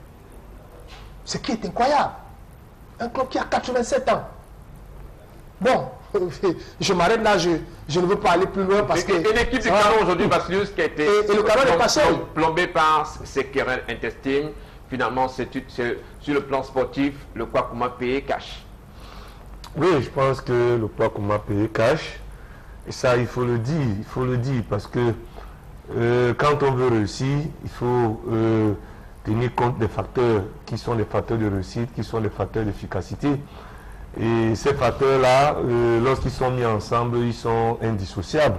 Ce qui est incroyable. Un club qui a 87 ans. Bon, je m'arrête là, je ne veux pas aller plus loin parce que... Et l'équipe du canon aujourd'hui, Basileus, qui a été le canon est passé plombé par ces querelles intestines, finalement, c'est sur le plan sportif, le Kwakouma payé cash. Oui, je pense que le Kwakouma payé cash, et ça, il faut le dire, parce que quand on veut réussir, il faut tenir compte des facteurs qui sont les facteurs de réussite, qui sont les facteurs d'efficacité. Et ces facteurs-là, lorsqu'ils sont mis ensemble, ils sont indissociables.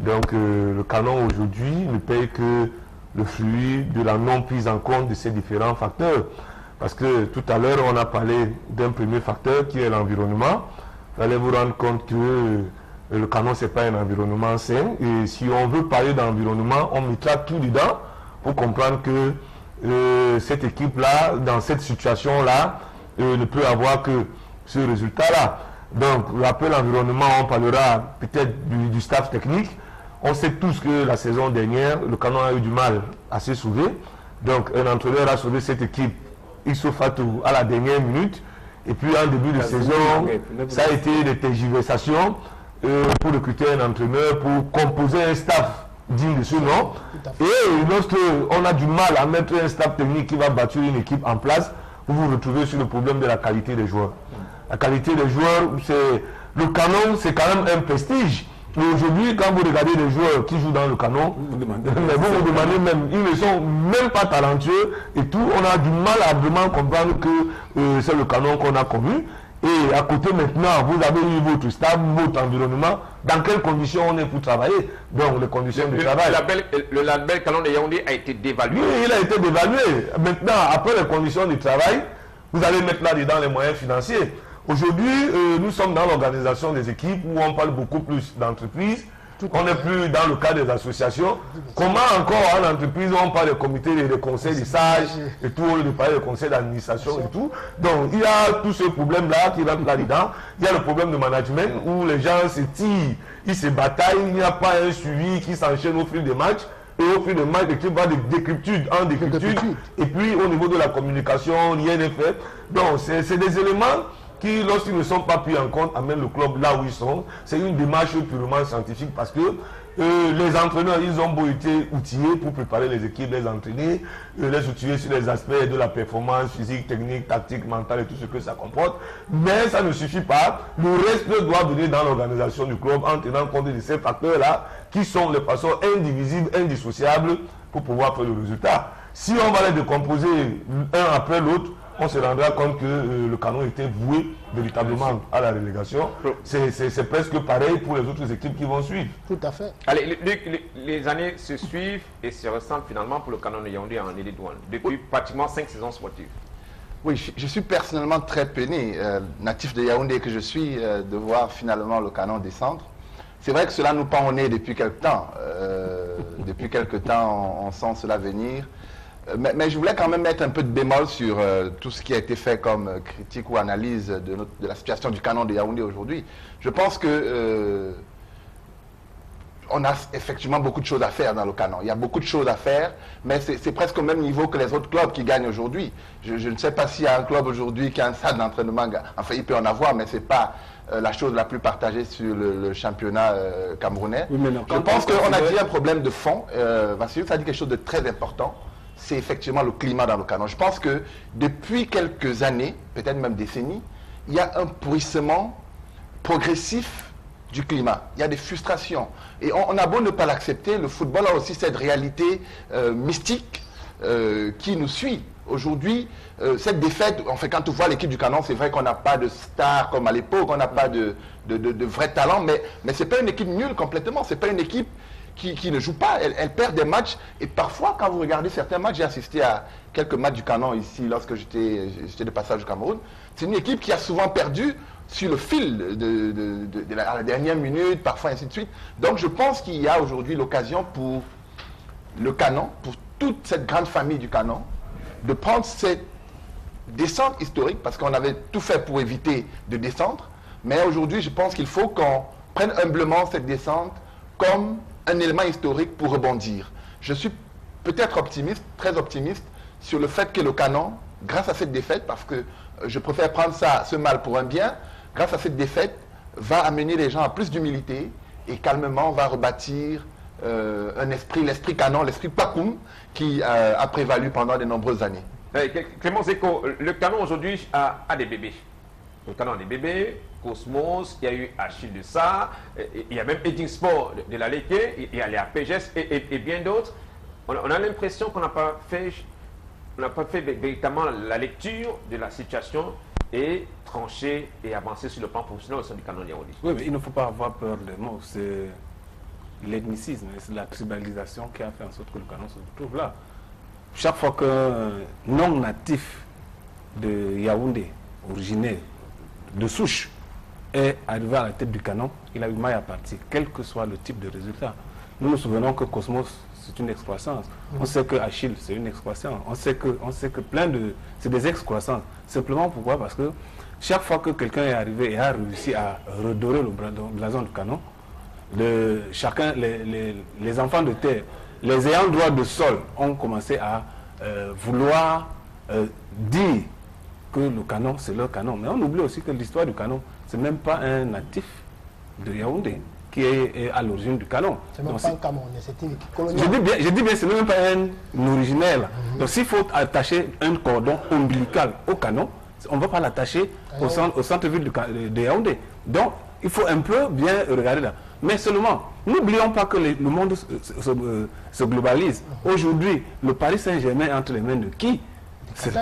Donc le canon aujourd'hui ne paye que le fruit de la non prise en compte de ces différents facteurs. Parce que tout à l'heure, on a parlé d'un premier facteur qui est l'environnement. Vous allez vous rendre compte que le canon, ce n'est pas un environnement sain. Et si on veut parler d'environnement, on mettra tout dedans pour comprendre que cette équipe-là, dans cette situation-là, ne peut avoir que ce résultat-là. Donc, après l'environnement, on parlera peut-être du staff technique. On sait tous que la saison dernière, le canon a eu du mal à se sauver. Donc un entraîneur a sauvé cette équipe, Issou Fatou, à la dernière minute. Et puis en début de saison, ça a été des tergiversations pour recruter un entraîneur, pour composer un staff digne de ce nom. Et lorsqu'on a du mal à mettre un staff technique qui va bâtir une équipe en place, vous vous retrouvez sur le problème de la qualité des joueurs. La qualité des joueurs, le canon, c'est quand même un prestige. Mais aujourd'hui, quand vous regardez les joueurs qui jouent dans le canon, vous vous demandez même, ils ne sont même pas talentueux et tout. On a du mal à vraiment comprendre que c'est le canon qu'on a connu. Et à côté maintenant, vous avez eu votre staff, votre environnement. Dans quelles conditions on est pour travailler? Donc les conditions de travail. Le label canon de Yaoundé a été dévalué. Oui, il a été dévalué. Maintenant, après les conditions de travail, vous allez mettre là-dedans les moyens financiers. Aujourd'hui, nous sommes dans l'organisation des équipes où on parle beaucoup plus d'entreprises. On n'est plus dans le cas des associations. Comment encore en entreprise on parle des comités, des conseils des sages et tout, on parle des conseils d'administration et tout. Donc il y a tous ces problèmes-là qui rentrent là-dedans. Il y a le problème de management où les gens se tirent, ils se bataillent, il n'y a pas un suivi qui s'enchaîne au fil des matchs. Et au fil des matchs, l'équipe va de décryptude en décryptude. Et puis au niveau de la communication, rien n'est fait. Donc c'est des éléments qui, lorsqu'ils ne sont pas pris en compte, amènent le club là où ils sont. C'est une démarche purement scientifique parce que les entraîneurs, ils ont beau être outillés pour préparer les équipes, les entraîner, les outiller sur les aspects de la performance physique, technique, tactique, mentale et tout ce que ça comporte. Mais ça ne suffit pas. Le reste doit venir dans l'organisation du club en tenant compte de ces facteurs-là qui sont de façon indivisible, indissociable pour pouvoir faire le résultat. Si on va les décomposer un après l'autre, on se rendra compte que le canon était voué véritablement à la relégation. C'est presque pareil pour les autres équipes qui vont suivre. Tout à fait. Allez, les années se suivent et se ressemblent finalement pour le canon de Yaoundé en Élite One, depuis pratiquement 5 saisons sportives. Oui, je suis personnellement très peiné, natif de Yaoundé que je suis, de voir finalement le canon descendre. C'est vrai que cela nous pend au nez depuis quelque temps. Depuis quelque temps, on sent cela venir. Mais je voulais quand même mettre un peu de bémol sur tout ce qui a été fait comme critique ou analyse de la situation du canon de Yaoundé aujourd'hui. Je pense que on a effectivement beaucoup de choses à faire dans le canon. Il y a beaucoup de choses à faire, mais c'est presque au même niveau que les autres clubs qui gagnent aujourd'hui. Je ne sais pas s'il y a un club aujourd'hui qui a un stade d'entraînement. Enfin, il peut en avoir, mais ce n'est pas la chose la plus partagée sur le championnat camerounais. Oui, je pense qu'on a dit un problème de fond. Vassiliou, ça a dit quelque chose de très important. C'est effectivement le climat dans le canon. Je pense que depuis quelques années, peut-être même décennies, il y a un pourrissement progressif du climat. Il y a des frustrations. Et on a beau ne pas l'accepter, le football a aussi cette réalité mystique qui nous suit. Aujourd'hui, cette défaite, enfin, quand on voit l'équipe du canon, c'est vrai qu'on n'a pas de stars comme à l'époque, on n'a pas de vrais talents, mais ce n'est pas une équipe nulle complètement, ce n'est pas une équipe qui ne joue pas, elle perd des matchs. Et parfois, quand vous regardez certains matchs, j'ai assisté à quelques matchs du canon ici lorsque j'étais de passage au Cameroun, c'est une équipe qui a souvent perdu sur le fil à la dernière minute, parfois ainsi de suite. Donc je pense qu'il y a aujourd'hui l'occasion pour le canon, pour toute cette grande famille du canon, de prendre cette descente historique, parce qu'on avait tout fait pour éviter de descendre. Mais aujourd'hui, je pense qu'il faut qu'on prenne humblement cette descente comme un élément historique pour rebondir. Je suis peut-être optimiste, très optimiste, sur le fait que le canon, grâce à cette défaite, parce que je préfère prendre ce mal pour un bien, grâce à cette défaite, va amener les gens à plus d'humilité et calmement va rebâtir un esprit, l'esprit canon, l'esprit Pakoum, qui a prévalu pendant de nombreuses années. Clément Zeko, le canon aujourd'hui a des bébés. Le canon a des bébés, Cosmos, il y a eu Achille de ça, il y a même Edding Sport de la Leke, il y a les APGS et bien d'autres. On a l'impression qu'on n'a pas fait véritablement la lecture de la situation et trancher et avancer sur le plan professionnel au sein du canon Yaoundé. Oui, mais il ne faut pas avoir peur des mots. C'est l'ethnicisme, c'est la tribalisation qui a fait en sorte que le canon se trouve là. Chaque fois qu'un non-natif de Yaoundé, originaire de souche, est arrivé à la tête du canon, il a eu maille à partir, quel que soit le type de résultat. Nous nous souvenons que Cosmos, c'est une excroissance. On sait que Achille, c'est une excroissance. On sait que plein de... C'est des excroissances. Simplement pourquoi? Parce que chaque fois que quelqu'un est arrivé et a réussi à redorer le blason du canon, les enfants de terre, les ayants droit de sol ont commencé à vouloir dire que le canon, c'est leur canon. Mais on oublie aussi que l'histoire du canon, c'est même pas un natif de Yaoundé qui est à l'origine du canon. C'est même pas un Camerounais, c'est une équipe coloniale. Je dis bien, c'est même pas un originaire. Donc s'il faut attacher un cordon ombilical au canon, on ne va pas l'attacher au centre-ville de Yaoundé. Donc il faut un peu bien regarder là. Mais seulement, n'oublions pas que le monde se globalise. Aujourd'hui, le Paris Saint-Germain est entre les mains de qui? C'est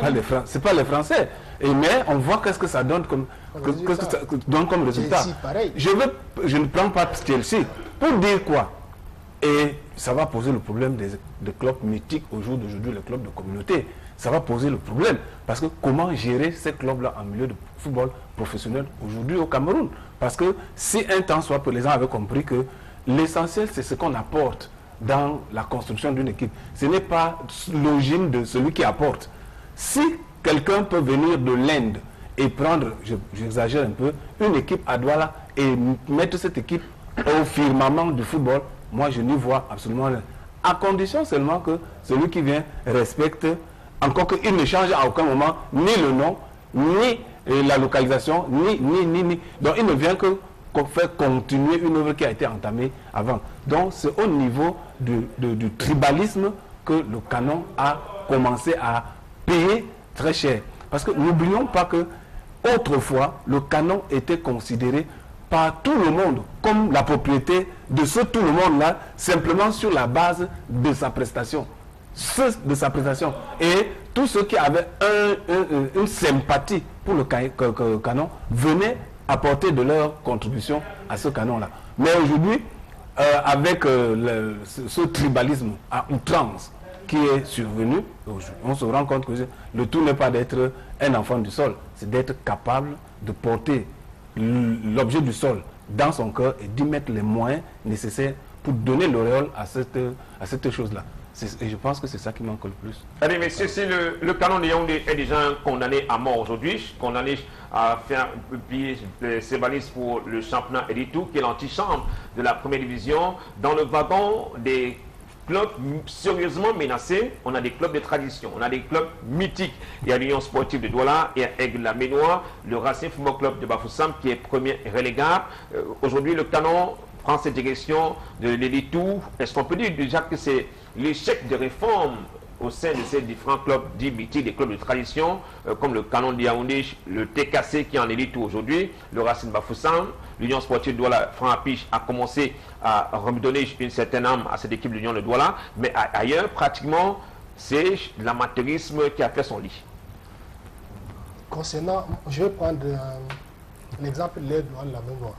pas les Français. Mais on voit qu'est-ce que ça donne comme résultat. Je ne prends pas Chelsea. Pour dire quoi? Et ça va poser le problème des clubs mythiques au jour d'aujourd'hui, les clubs de communauté. Ça va poser le problème. Parce que comment gérer ces clubs-là en milieu de football professionnel aujourd'hui au Cameroun? Parce que si un temps soit peu, les gens avaient compris que l'essentiel, c'est ce qu'on apporte dans la construction d'une équipe. Ce n'est pas l'origine de celui qui apporte. Si quelqu'un peut venir de l'Inde et prendre, j'exagère un peu, une équipe à Douala et mettre cette équipe au firmament du football, moi je n'y vois absolument rien. À condition seulement que celui qui vient respecte, encore qu'il ne change à aucun moment ni le nom, ni la localisation, ni. Donc il ne vient que faire continuer une œuvre qui a été entamée avant. Donc c'est au niveau du tribalisme que le canon a commencé à payer très cher. Parce que n'oublions pas que autrefois, le canon était considéré par tout le monde comme la propriété de ce tout le monde-là, simplement sur la base de sa prestation. Et tous ceux qui avaient une sympathie pour le canon venaient apporter de leur contribution à ce canon-là. Mais aujourd'hui, avec ce tribalisme à outrance qui est survenu, on se rend compte que le tout n'est pas d'être un enfant du sol, c'est d'être capable de porter l'objet du sol dans son cœur et d'y mettre les moyens nécessaires pour donner l'auréole à cette chose-là. Et je pense que c'est ça qui manque le plus. Allez, messieurs, si le canon de Yaoundé est déjà condamné à mort aujourd'hui, condamné à faire plier ses valises pour le championnat Elitou, qui est l'antichambre de la première division, dans le wagon des clubs sérieusement menacés, on a des clubs de tradition, on a des clubs mythiques. Il y a l'Union sportive de Douala, il y a Aigle-la-Ménois, le Racing Football Club de Bafoussam qui est premier relégable. Aujourd'hui, le canon prend cette direction de l'Elitou. Est-ce qu'on peut dire déjà que c'est l'échec de réforme au sein de ces différents clubs dits mythiques, des clubs de tradition, comme le canon de Yaoundé, le TKC qui est en Elitou aujourd'hui, le Racing Bafoussam, l'Union sportive de Douala, Franck Apiche a commencé à redonner une certaine âme à cette équipe de l'Union de Douala, mais ailleurs, pratiquement, c'est l'amateurisme qui a fait son lit. Concernant, je vais prendre l'exemple de l'Aigle de la Mémoire.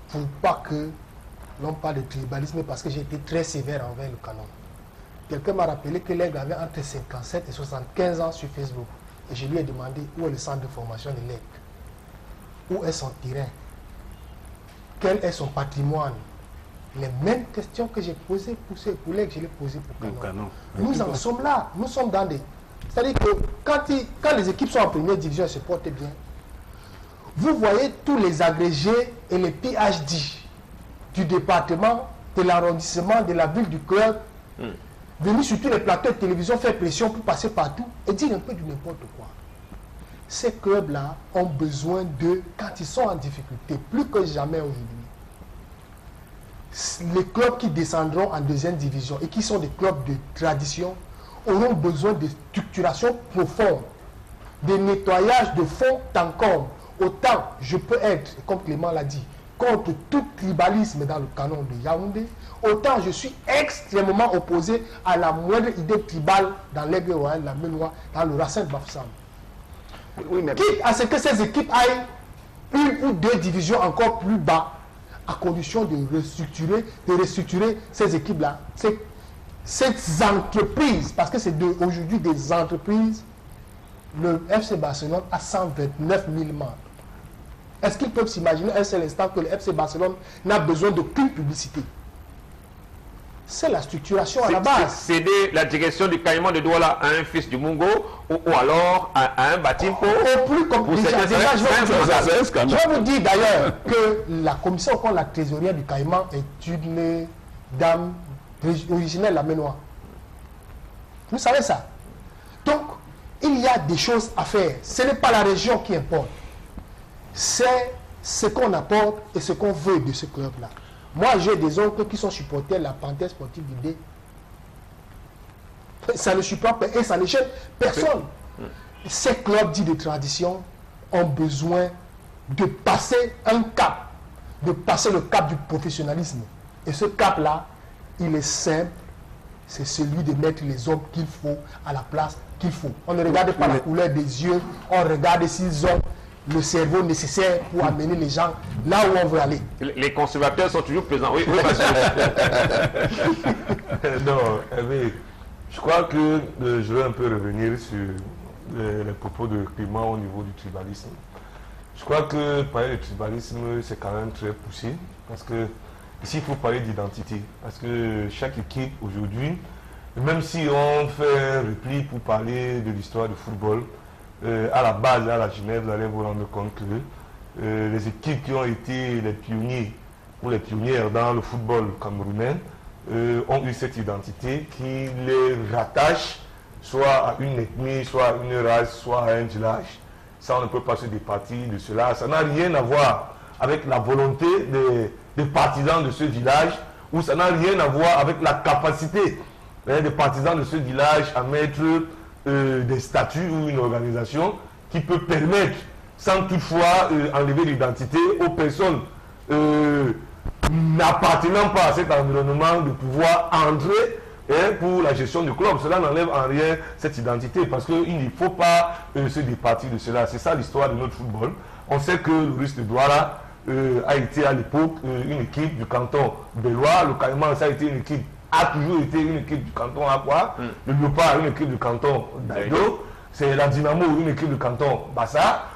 Pour pas que l'on parle de tribalisme, parce que j'ai été très sévère envers le canon. Quelqu'un m'a rappelé que l'Aigle avait entre 57 et 75 ans sur Facebook. Et je lui ai demandé où est le centre de formation de l'Aigle. Où est son terrain? Quel est son patrimoine? Les mêmes questions que j'ai posées pour l'Aigle, je les posées pour Canon. Nous en sommes là. Nous sommes dans des... C'est-à-dire que quand les équipes sont en première division, elles se portent bien. Vous voyez tous les agrégés et les PhD du département, de l'arrondissement, de la ville, du club, venir sur tous les plateaux de télévision, faire pression pour passer partout et dire un peu du n'importe quoi. Ces clubs-là ont besoin de, quand ils sont en difficulté, plus que jamais aujourd'hui, les clubs qui descendront en deuxième division et qui sont des clubs de tradition auront besoin de structuration profonde, de nettoyage de fond en comble. Autant je peux être, comme Clément l'a dit, contre tout tribalisme dans le canon de Yaoundé, autant je suis extrêmement opposé à la moindre idée tribale dans l'Aigle Royal, la Ménois, dans le Racing Bafoussam. Oui, quitte à ce que ces équipes aillent une ou deux divisions encore plus bas, à condition de restructurer ces équipes-là, ces entreprises, parce que c'est aujourd'hui des entreprises. Le FC Barcelone a 129 000 membres. Est-ce qu'ils peuvent s'imaginer un seul instant que le FC Barcelone n'a besoin d'aucune publicité? C'est la structuration à la base. Céder la direction du Caïman de Douala à un fils du Mungo ou alors à un Batimpo. Au plus compliqué. Je vais vous dire d'ailleurs que la commission contre la trésorière du Caïman est une dame originelle, la Ménois. Vous savez ça. Donc, il y a des choses à faire. Ce n'est pas la région qui importe. C'est ce qu'on apporte et ce qu'on veut de ce club-là. Moi, j'ai des oncles qui sont supporters de la Panthère sportive du D. Ça ne supporte et ça ne gêne personne. Ces clubs dits de tradition ont besoin de passer un cap, de passer le cap du professionnalisme. Et ce cap-là, il est simple, c'est celui de mettre les hommes qu'il faut à la place qu'il faut. On ne regarde pas la couleur des yeux, on regarde s'ils ont le cerveau nécessaire pour amener les gens là où on veut aller. Les conservateurs sont toujours présents. Oui, non, mais je crois que je vais un peu revenir sur les propos de Clément au niveau du tribalisme. Je crois que parler de tribalisme, c'est quand même très poussé, parce que ici, il faut parler d'identité. Parce que chaque équipe aujourd'hui, même si on fait un repli pour parler de l'histoire du football, à la base, à la Genève, vous allez vous rendre compte que les équipes qui ont été les pionniers ou les pionnières dans le football camerounais ont eu cette identité qui les rattache soit à une ethnie, soit à une race, soit à un village. Ça, on ne peut pas se départir de cela. Ça n'a rien à voir avec la volonté des partisans de ce village, ou ça n'a rien à voir avec la capacité des partisans de ce village à mettre des statuts ou une organisation qui peut permettre, sans toutefois enlever l'identité aux personnes n'appartenant pas à cet environnement, de pouvoir entrer pour la gestion du club. Cela n'enlève en rien cette identité, parce qu'il ne faut pas se départir de cela. C'est ça l'histoire de notre football. On sait que le Rustre de Douala a été à l'époque une équipe du canton Bellois. Le Caïman, ça a été une équipe, a toujours été une équipe du canton Aqua. Le Léopard, une équipe du canton d'Aïdo. C'est la Dynamo, une équipe du canton Bassa.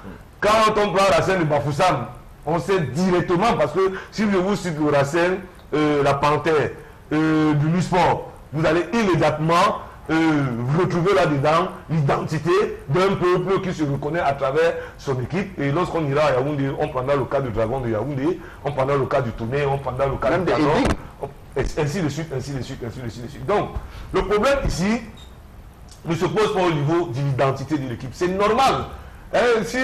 Quand on prend la scène de Bafoussam, on sait directement, parce que si je vous cite le Racine, la Panthère, du Nusport, vous allez immédiatement retrouver là-dedans l'identité d'un peuple qui se reconnaît à travers son équipe. Et lorsqu'on ira à Yaoundé, on prendra le cas du Dragon de Yaoundé, on prendra le cas du Touné, on prendra le cas même du Canon, ainsi de suite, ainsi de suite, ainsi de suite, ainsi de suite. Donc, le problème ici ne se pose pas au niveau de l'identité de l'équipe. C'est normal. Si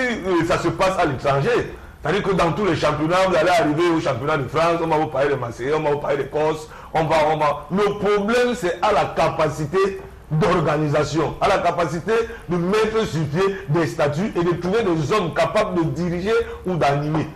ça se passe à l'étranger, c'est-à-dire que dans tous les championnats, vous allez arriver au championnat de France, on va vous parler de Marseille, on va vous parler de Corse, on va. Le problème, c'est à la capacité d'organisation, à la capacité de mettre sur pied des statuts et de trouver des hommes capables de diriger ou d'animer.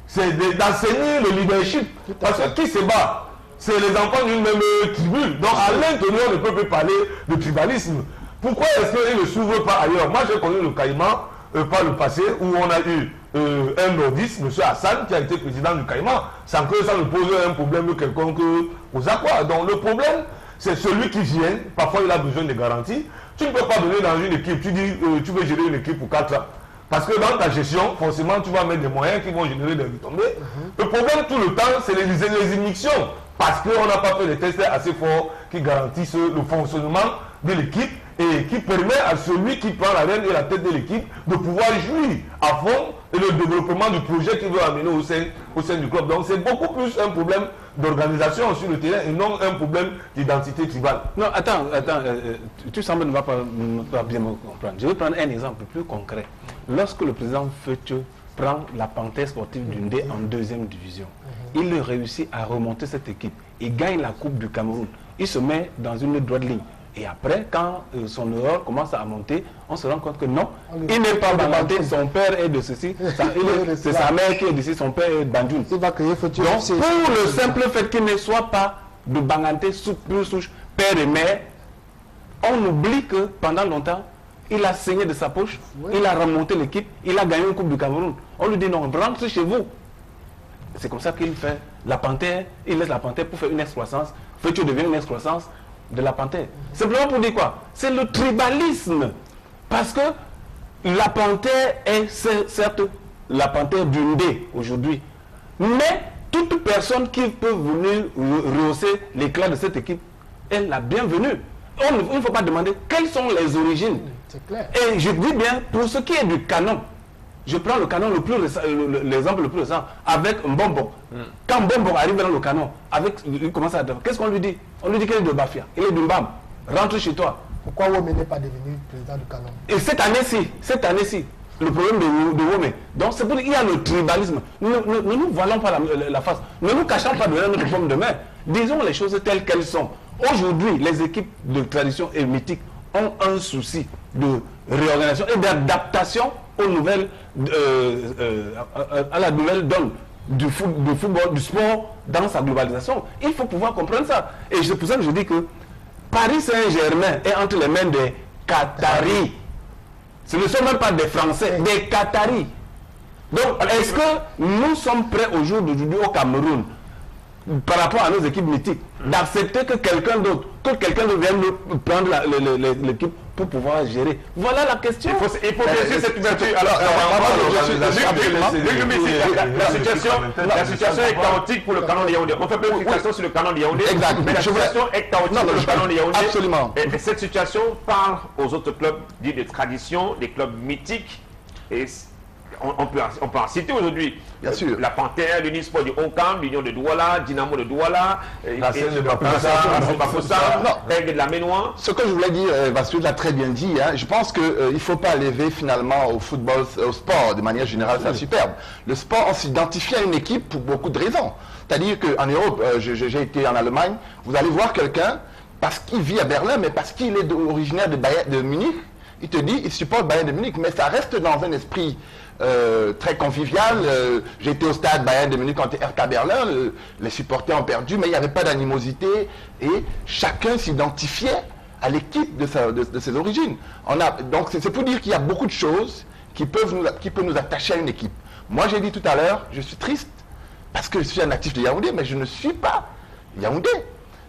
C'est d'enseigner le leadership. Parce que qui se bat, c'est les enfants d'une même tribu. Donc à l'intérieur, on ne peut plus parler de tribalisme. Pourquoi est-ce qu'ils ne s'ouvrent pas ailleurs? Moi, j'ai connu le Caïman par le passé, où on a eu un nordiste, M. Hassan, qui a été président du Caïman, sans que ça ne pose un problème quelconque aux Aquas. Donc le problème, c'est celui qui vient, parfois il a besoin de garanties. Tu ne peux pas donner dans une équipe, tu dis tu veux gérer une équipe pour 4 ans. Parce que dans ta gestion, forcément, tu vas mettre des moyens qui vont générer des retombées. Le problème tout le temps, c'est les émissions. Parce qu'on n'a pas fait des tests assez forts qui garantissent le fonctionnement de l'équipe et qui permet à celui qui prend la reine et la tête de l'équipe de pouvoir jouir à fond et le développement du projet qu'il veut amener au sein du club. Donc c'est beaucoup plus un problème d'organisation sur le terrain et non un problème d'identité tribale. Non, attends, tu sembles ne pas bien me comprendre. Je vais prendre un exemple plus concret. Lorsque le président Feucheux prend la Panthère sportive du Ndé en 2e division, il réussit à remonter cette équipe. Il gagne la Coupe du Cameroun. Il se met dans une droite ligne. Et après, quand son erreur commence à monter, on se rend compte que non, il n'est pas banganté, son père est de ceci, c'est sa mère qui est d'ici, son père est de Bandjoun. Il va créer Feucheux. Donc, pour le simple fait qu'il ne soit pas de banganté pure souche, père et mère, on oublie que pendant longtemps, il a saigné de sa poche, il a remonté l'équipe, il a gagné une Coupe du Cameroun. On lui dit non, rentre chez vous. C'est comme ça qu'il fait la Panthère, il laisse la Panthère pour faire une excroissance. Feucheux devient une excroissance de la Panthère. Simplement pour dire quoi? C'est le tribalisme. Parce que la Panthère est certes la Panthère du Ndé aujourd'hui. Mais toute personne qui peut venir rehausser l'éclat de cette équipe est la bienvenue. Il ne faut pas demander quelles sont les origines. C'est clair. Et je dis bien, pour ce qui est du canon, je prends le canon l'exemple le plus récent, avec Mbombo. Quand Mbombo arrive dans le canon, il commence à... Qu'est-ce qu'on lui dit? On lui dit qu'il est de Bafia, il est du Mbam. Rentre chez toi. Pourquoi Wome n'est pas devenu président du Canon? Et cette année-ci, le problème de Wome. Donc c'est pour dire qu'il y a le tribalisme. Ne nous voilons pas la face. Ne nous cachons pas derrière notre forme de main. Disons les choses telles qu'elles sont. Aujourd'hui, les équipes de tradition et mythique ont un souci de réorganisation et d'adaptation aux nouvelles, à la nouvelle donne du football, du sport dans sa globalisation. Il faut pouvoir comprendre ça. Et c'est pour ça que je dis que Paris Saint-Germain est entre les mains des Qataris. Ce ne sont même pas des Français, des Qataris. Donc, est-ce que nous sommes prêts au jour d'aujourd'hui au Cameroun, par rapport à nos équipes mythiques, d'accepter que quelqu'un d'autre vienne prendre l'équipe pour pouvoir gérer? Voilà la question. Il faut bien sûr cette ouverture. Alors, la situation est chaotique pour le Canon de Yaoundé. On fait plein de fixations sur le Canon de Yaoundé. Exact. Mais la situation est chaotique pour le Canon de Yaoundé. Absolument. Et cette situation parle aux autres clubs dits de tradition, des clubs mythiques. Et on peut en citer aujourd'hui. Bien sûr. La Panthère, l'Unisport du Hongkong, l'Union de Douala, Dynamo de Douala, Racing de Bafoussam, Aigle de la Ménois. Ce que je voulais dire, Vassou l'a très bien dit, hein, je pense qu'il ne faut pas lever finalement au football, au sport de manière générale, c'est superbe. Le sport, on s'identifie à une équipe pour beaucoup de raisons. C'est-à-dire qu'en Europe, j'ai été en Allemagne, vous allez voir quelqu'un, parce qu'il vit à Berlin, mais parce qu'il est originaire de Munich, il te dit, il supporte Bayern de Munich, mais ça reste dans un esprit très convivial. J'ai été au stade Bayern de Munich contre Hertha Berlin, les supporters ont perdu, mais il n'y avait pas d'animosité et chacun s'identifiait à l'équipe de ses origines. Donc c'est pour dire qu'il y a beaucoup de choses qui peuvent nous attacher à une équipe. Moi j'ai dit tout à l'heure, je suis triste parce que je suis un natif de Yaoundé, mais je ne suis pas Yaoundé.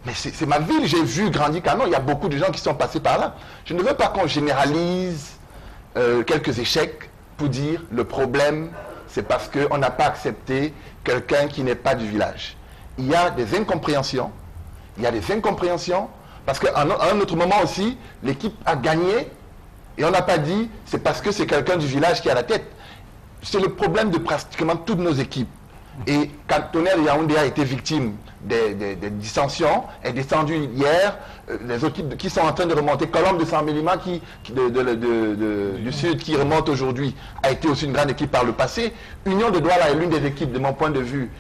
Mais c'est ma ville, j'ai vu grandir Canon, il y a beaucoup de gens qui sont passés par là. Je ne veux pas qu'on généralise quelques échecs pour dire le problème, c'est parce qu'on n'a pas accepté quelqu'un qui n'est pas du village. Il y a des incompréhensions. Parce qu'à un autre moment aussi, l'équipe a gagné et on n'a pas dit c'est parce que c'est quelqu'un du village qui a la tête. C'est le problème de pratiquement toutes nos équipes. Et quand Tonnerre Yaoundé a été victime des dissensions, est descendu hier, les équipes qui sont en train de remonter, Colombe de Saint-Mélima du Sud qui remonte aujourd'hui, a été aussi une grande équipe par le passé. Union de Douala est l'une des équipes, de mon point de vue,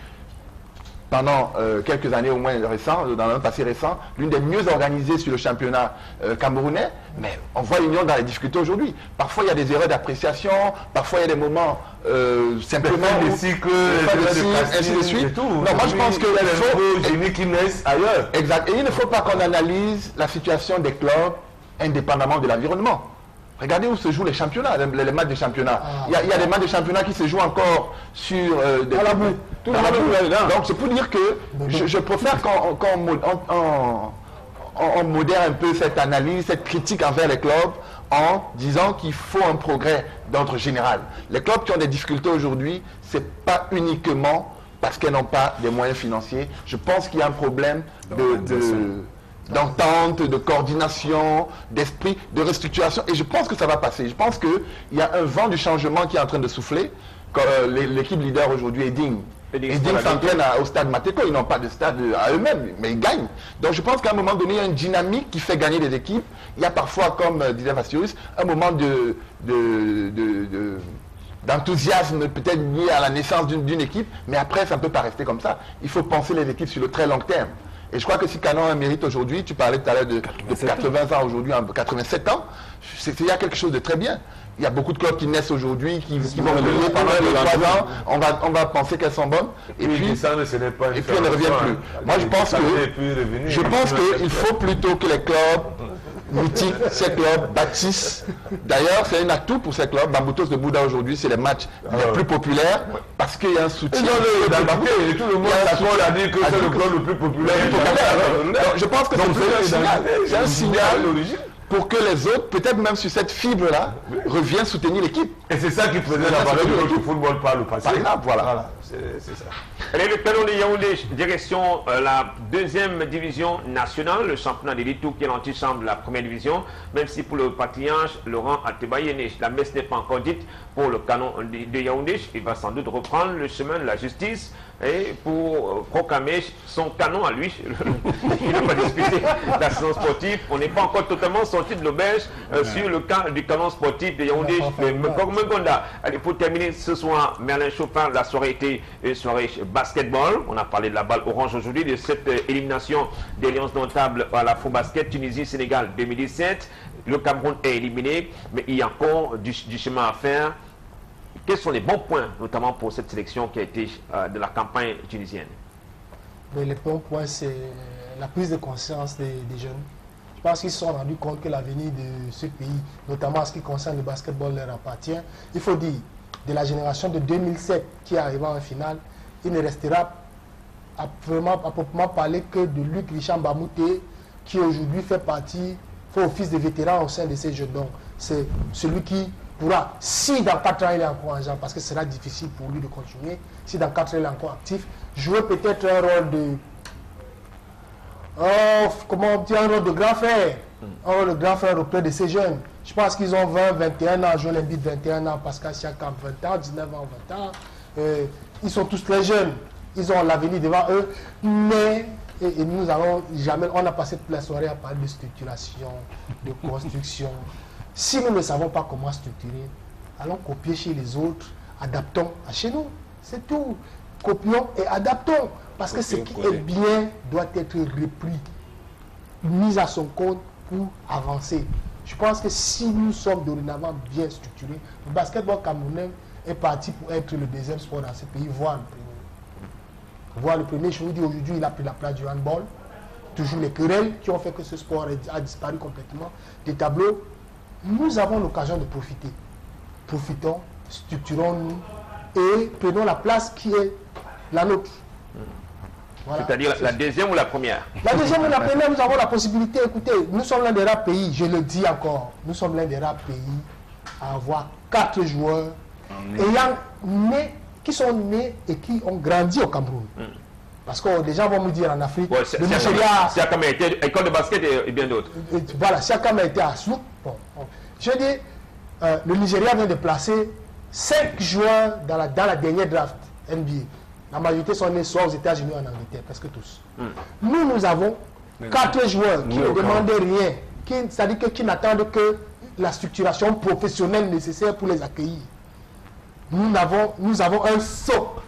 pendant quelques années au moins récents, dans un passé récent, l'une des mieux organisées sur le championnat camerounais, mais on voit l'Union dans les difficultés aujourd'hui. Parfois il y a des erreurs d'appréciation, parfois il y a des moments simplement des cycles, ainsi de suite. Non, moi je pense qu'il faut qui naissent ailleurs. Exact. Et il ne faut pas qu'on analyse la situation des clubs indépendamment de l'environnement. Regardez où se jouent les championnats, les matchs de championnat. Il y a des matchs de championnat qui se jouent encore sur des... À la boue. Donc c'est pour dire que je préfère qu'on modère un peu cette analyse, cette critique envers les clubs en disant qu'il faut un progrès d'ordre général. Les clubs qui ont des difficultés aujourd'hui, ce n'est pas uniquement parce qu'ils n'ont pas des moyens financiers. Je pense qu'il y a un problème d'entente, de coordination, d'esprit, de restructuration. Et je pense que ça va passer. Je pense qu'il y a un vent du changement qui est en train de souffler. L'équipe leader aujourd'hui est digne. Et Digne s'entraîne au stade Mateko. Ils n'ont pas de stade à eux-mêmes, mais ils gagnent. Donc je pense qu'à un moment donné, il y a une dynamique qui fait gagner les équipes. Il y a parfois, comme disait Vassilius, un moment d'enthousiasme peut-être lié à la naissance d'une équipe, mais après ça ne peut pas rester comme ça. Il faut penser les équipes sur le très long terme. Et je crois que si Canon a un mérite aujourd'hui, tu parlais tout à l'heure de 80 ans aujourd'hui, 87 ans, il y a quelque chose de très bien. Il y a beaucoup de clubs qui naissent aujourd'hui, qui vont venir pendant 2-3 ans, on va penser qu'elles sont bonnes, et puis on ne revient plus. Moi je pense qu'il faut plutôt que les clubs mythiques, ces clubs bâtissent. D'ailleurs, c'est un atout pour ces clubs. Bamboutos de Bouddha aujourd'hui, c'est les matchs les plus populaires parce qu'il y a un soutien. Tout le monde s'accorde à dire que c'est le club le plus populaire. Je pense que c'est un signal pour que les autres, peut-être même sur cette fibre-là, reviennent soutenir l'équipe. Et c'est ça qui faisait la valeur de notre football par le passé. Par exemple, voilà. c'est ça. Allez, le Canon de Yaoundé, direction la deuxième division nationale, le championnat d'élite qui est l'antichambre de la première division, même si pour le patriarche Laurent Atebayene, la messe n'est pas encore dite pour le Canon de Yaoundé. Il va sans doute reprendre le chemin de la justice et pour proclamer son canon à lui. Il n'a pas disputé la saison sportive. On n'est pas encore totalement sorti de l'auberge sur le cas du canon sportif de Yaoundé. Allez, pour terminer ce soir, Merlin Chopin, la soirée était une soirée basketball. On a parlé de la balle orange aujourd'hui, de cette élimination des Lions Notables à la FOBasket Tunisie-Sénégal 2017. Le Cameroun est éliminé, mais il y a encore du chemin à faire. Quels sont les bons points, notamment pour cette sélection qui a été de la campagne tunisienne? Mais les bons points, c'est la prise de conscience des jeunes. Je pense qu'ils se sont rendus compte que l'avenir de ce pays, notamment en ce qui concerne le basketball, leur appartient. Il faut dire, de la génération de 2007 qui arriva en finale, il ne restera à proprement parler que de Luc Richard Bamouté, qui aujourd'hui fait office de vétéran au sein de ces jeunes. Donc, c'est celui qui pourra, si dans 4 ans il est encore en genre, parce que ce sera difficile pour lui de continuer, si dans 4 ans il est encore actif, jouer peut-être un rôle de un rôle de grand frère, un rôle de grand frère auprès de ces jeunes. Je pense qu'ils ont 20, 21 ans, Joël Embiid 21 ans, Pascal Siakam 20 ans, 19 ans, 20 ans. Ils sont tous très jeunes, ils ont l'avenir devant eux, mais nous allons jamais, on a passé toute la soirée à parler de structuration, de construction. Si nous ne savons pas comment structurer, allons copier chez les autres, adaptons à chez nous. C'est tout. Copions et adaptons. Parce que ce qui est bien doit être repris, mis à son compte pour avancer. Je pense que si nous sommes dorénavant bien structurés, le basketball camerounais est parti pour être le deuxième sport dans ce pays, voire le premier. Voire le premier, je vous dis aujourd'hui, il a pris la place du handball. Toujours les querelles qui ont fait que ce sport a disparu complètement des tableaux. Nous avons l'occasion de profiter. Profitons, structurons-nous et prenons la place qui est la nôtre. Voilà. C'est-à-dire la deuxième ou la première? La deuxième ou la première, nous avons la possibilité. Écoutez, nous sommes l'un des rares pays, je le dis encore, nous sommes l'un des rares pays à avoir 4 joueurs qui sont nés et qui ont grandi au Cameroun. Parce que les gens vont me dire en Afrique, le Nigeria... Siakam a été école de basket et bien d'autres. Voilà, Siakam a été à Souk. Je dis, le Nigeria vient de placer 5 joueurs dans la dernière draft NBA. La majorité sont nés soit aux États-Unis ou en Angleterre, presque tous. Nous avons 4 joueurs qui ne demandent rien, c'est-à-dire qui n'attendent que la structuration professionnelle nécessaire pour les accueillir. Nous avons un socle.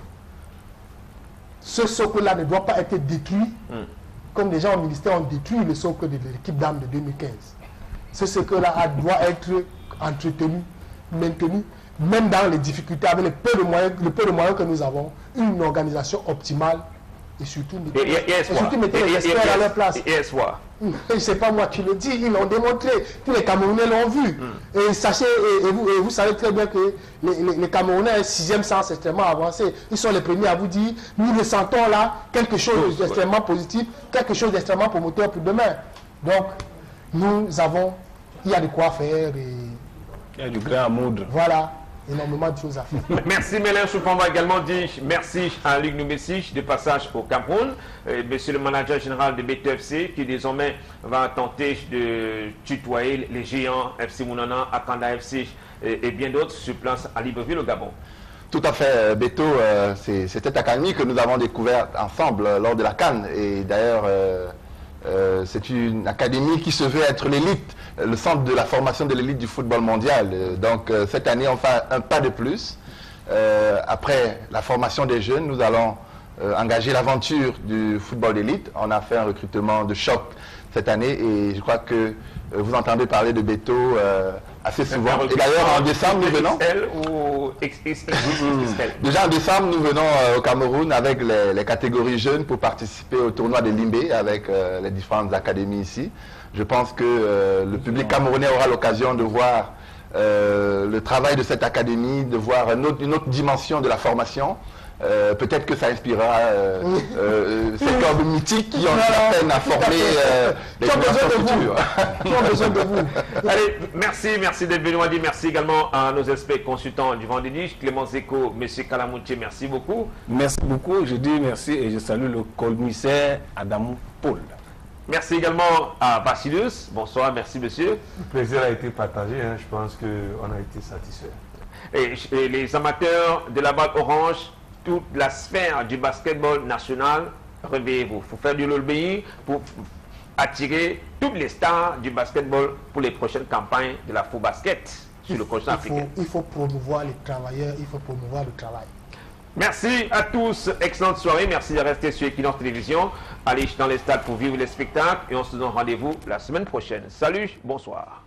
Ce socle-là ne doit pas être détruit, comme les gens au ministère ont détruit le socle de l'équipe d'âme de 2015. Ce socle-là doit être entretenu, maintenu, même dans les difficultés, avec le peu de moyens que nous avons, une organisation optimale et surtout mettez les experts à leur place. Et c'est pas moi qui le dis, ils l'ont démontré, tous les Camerounais l'ont vu. Et sachez, et vous savez très bien que les Camerounais, 6e sens extrêmement avancé, ils sont les premiers à vous dire, nous ressentons là quelque chose d'extrêmement positif, quelque chose d'extrêmement promoteur pour demain. Donc, il y a de quoi faire. Il y a du grain à moudre. Voilà. Énormément de choses à faire. Merci Merlin Chopin. On va également dire merci à Luc Noumessi de passage au Cameroun. Monsieur le manager général de BTFC qui désormais va tenter de tutoyer les géants FC Mounana, Akanda FC et bien d'autres sur place à Libreville au Gabon. Tout à fait, Beto, c'est cette académie que nous avons découverte ensemble lors de la CAN. Et d'ailleurs, c'est une académie qui se veut être l'élite, le centre de la formation de l'élite du football mondial. Donc cette année, on fait un pas de plus. Après la formation des jeunes, nous allons engager l'aventure du football d'élite. On a fait un recrutement de choc cette année et je crois que vous entendez parler de Beto assez souvent. Et d'ailleurs, en décembre, nous venons... Déjà en décembre, nous venons au Cameroun avec les catégories jeunes pour participer au tournoi de Limbé avec les différentes académies ici. Je pense que le public camerounais aura l'occasion de voir le travail de cette académie, de voir une autre dimension de la formation. peut-être que ça inspirera cet homme mythique qui en peine à former des générations futures. Qui ont besoin de vous. Allez, merci d'être venu. On dit merci également à nos experts consultants du vendredi, Clément Zeko, M. Kalamoutié, merci beaucoup. Merci beaucoup, je dis merci et je salue le commissaire Adamou Paul. Merci également à Bacillus. Bonsoir, merci monsieur. Le plaisir a été partagé, hein. Je pense qu'on a été satisfait. Et les amateurs de la balle orange, toute la sphère du basketball national, réveillez-vous. Il faut faire du LOLBI pour attirer toutes les stars du basketball pour les prochaines campagnes de la FOBasket sur le continent africain. Il faut promouvoir les travailleurs, il faut promouvoir le travail. Merci à tous, excellente soirée, merci de rester sur Equinox Télévision. Allez dans les stades pour vivre les spectacles et on se donne rendez-vous la semaine prochaine. Salut, bonsoir.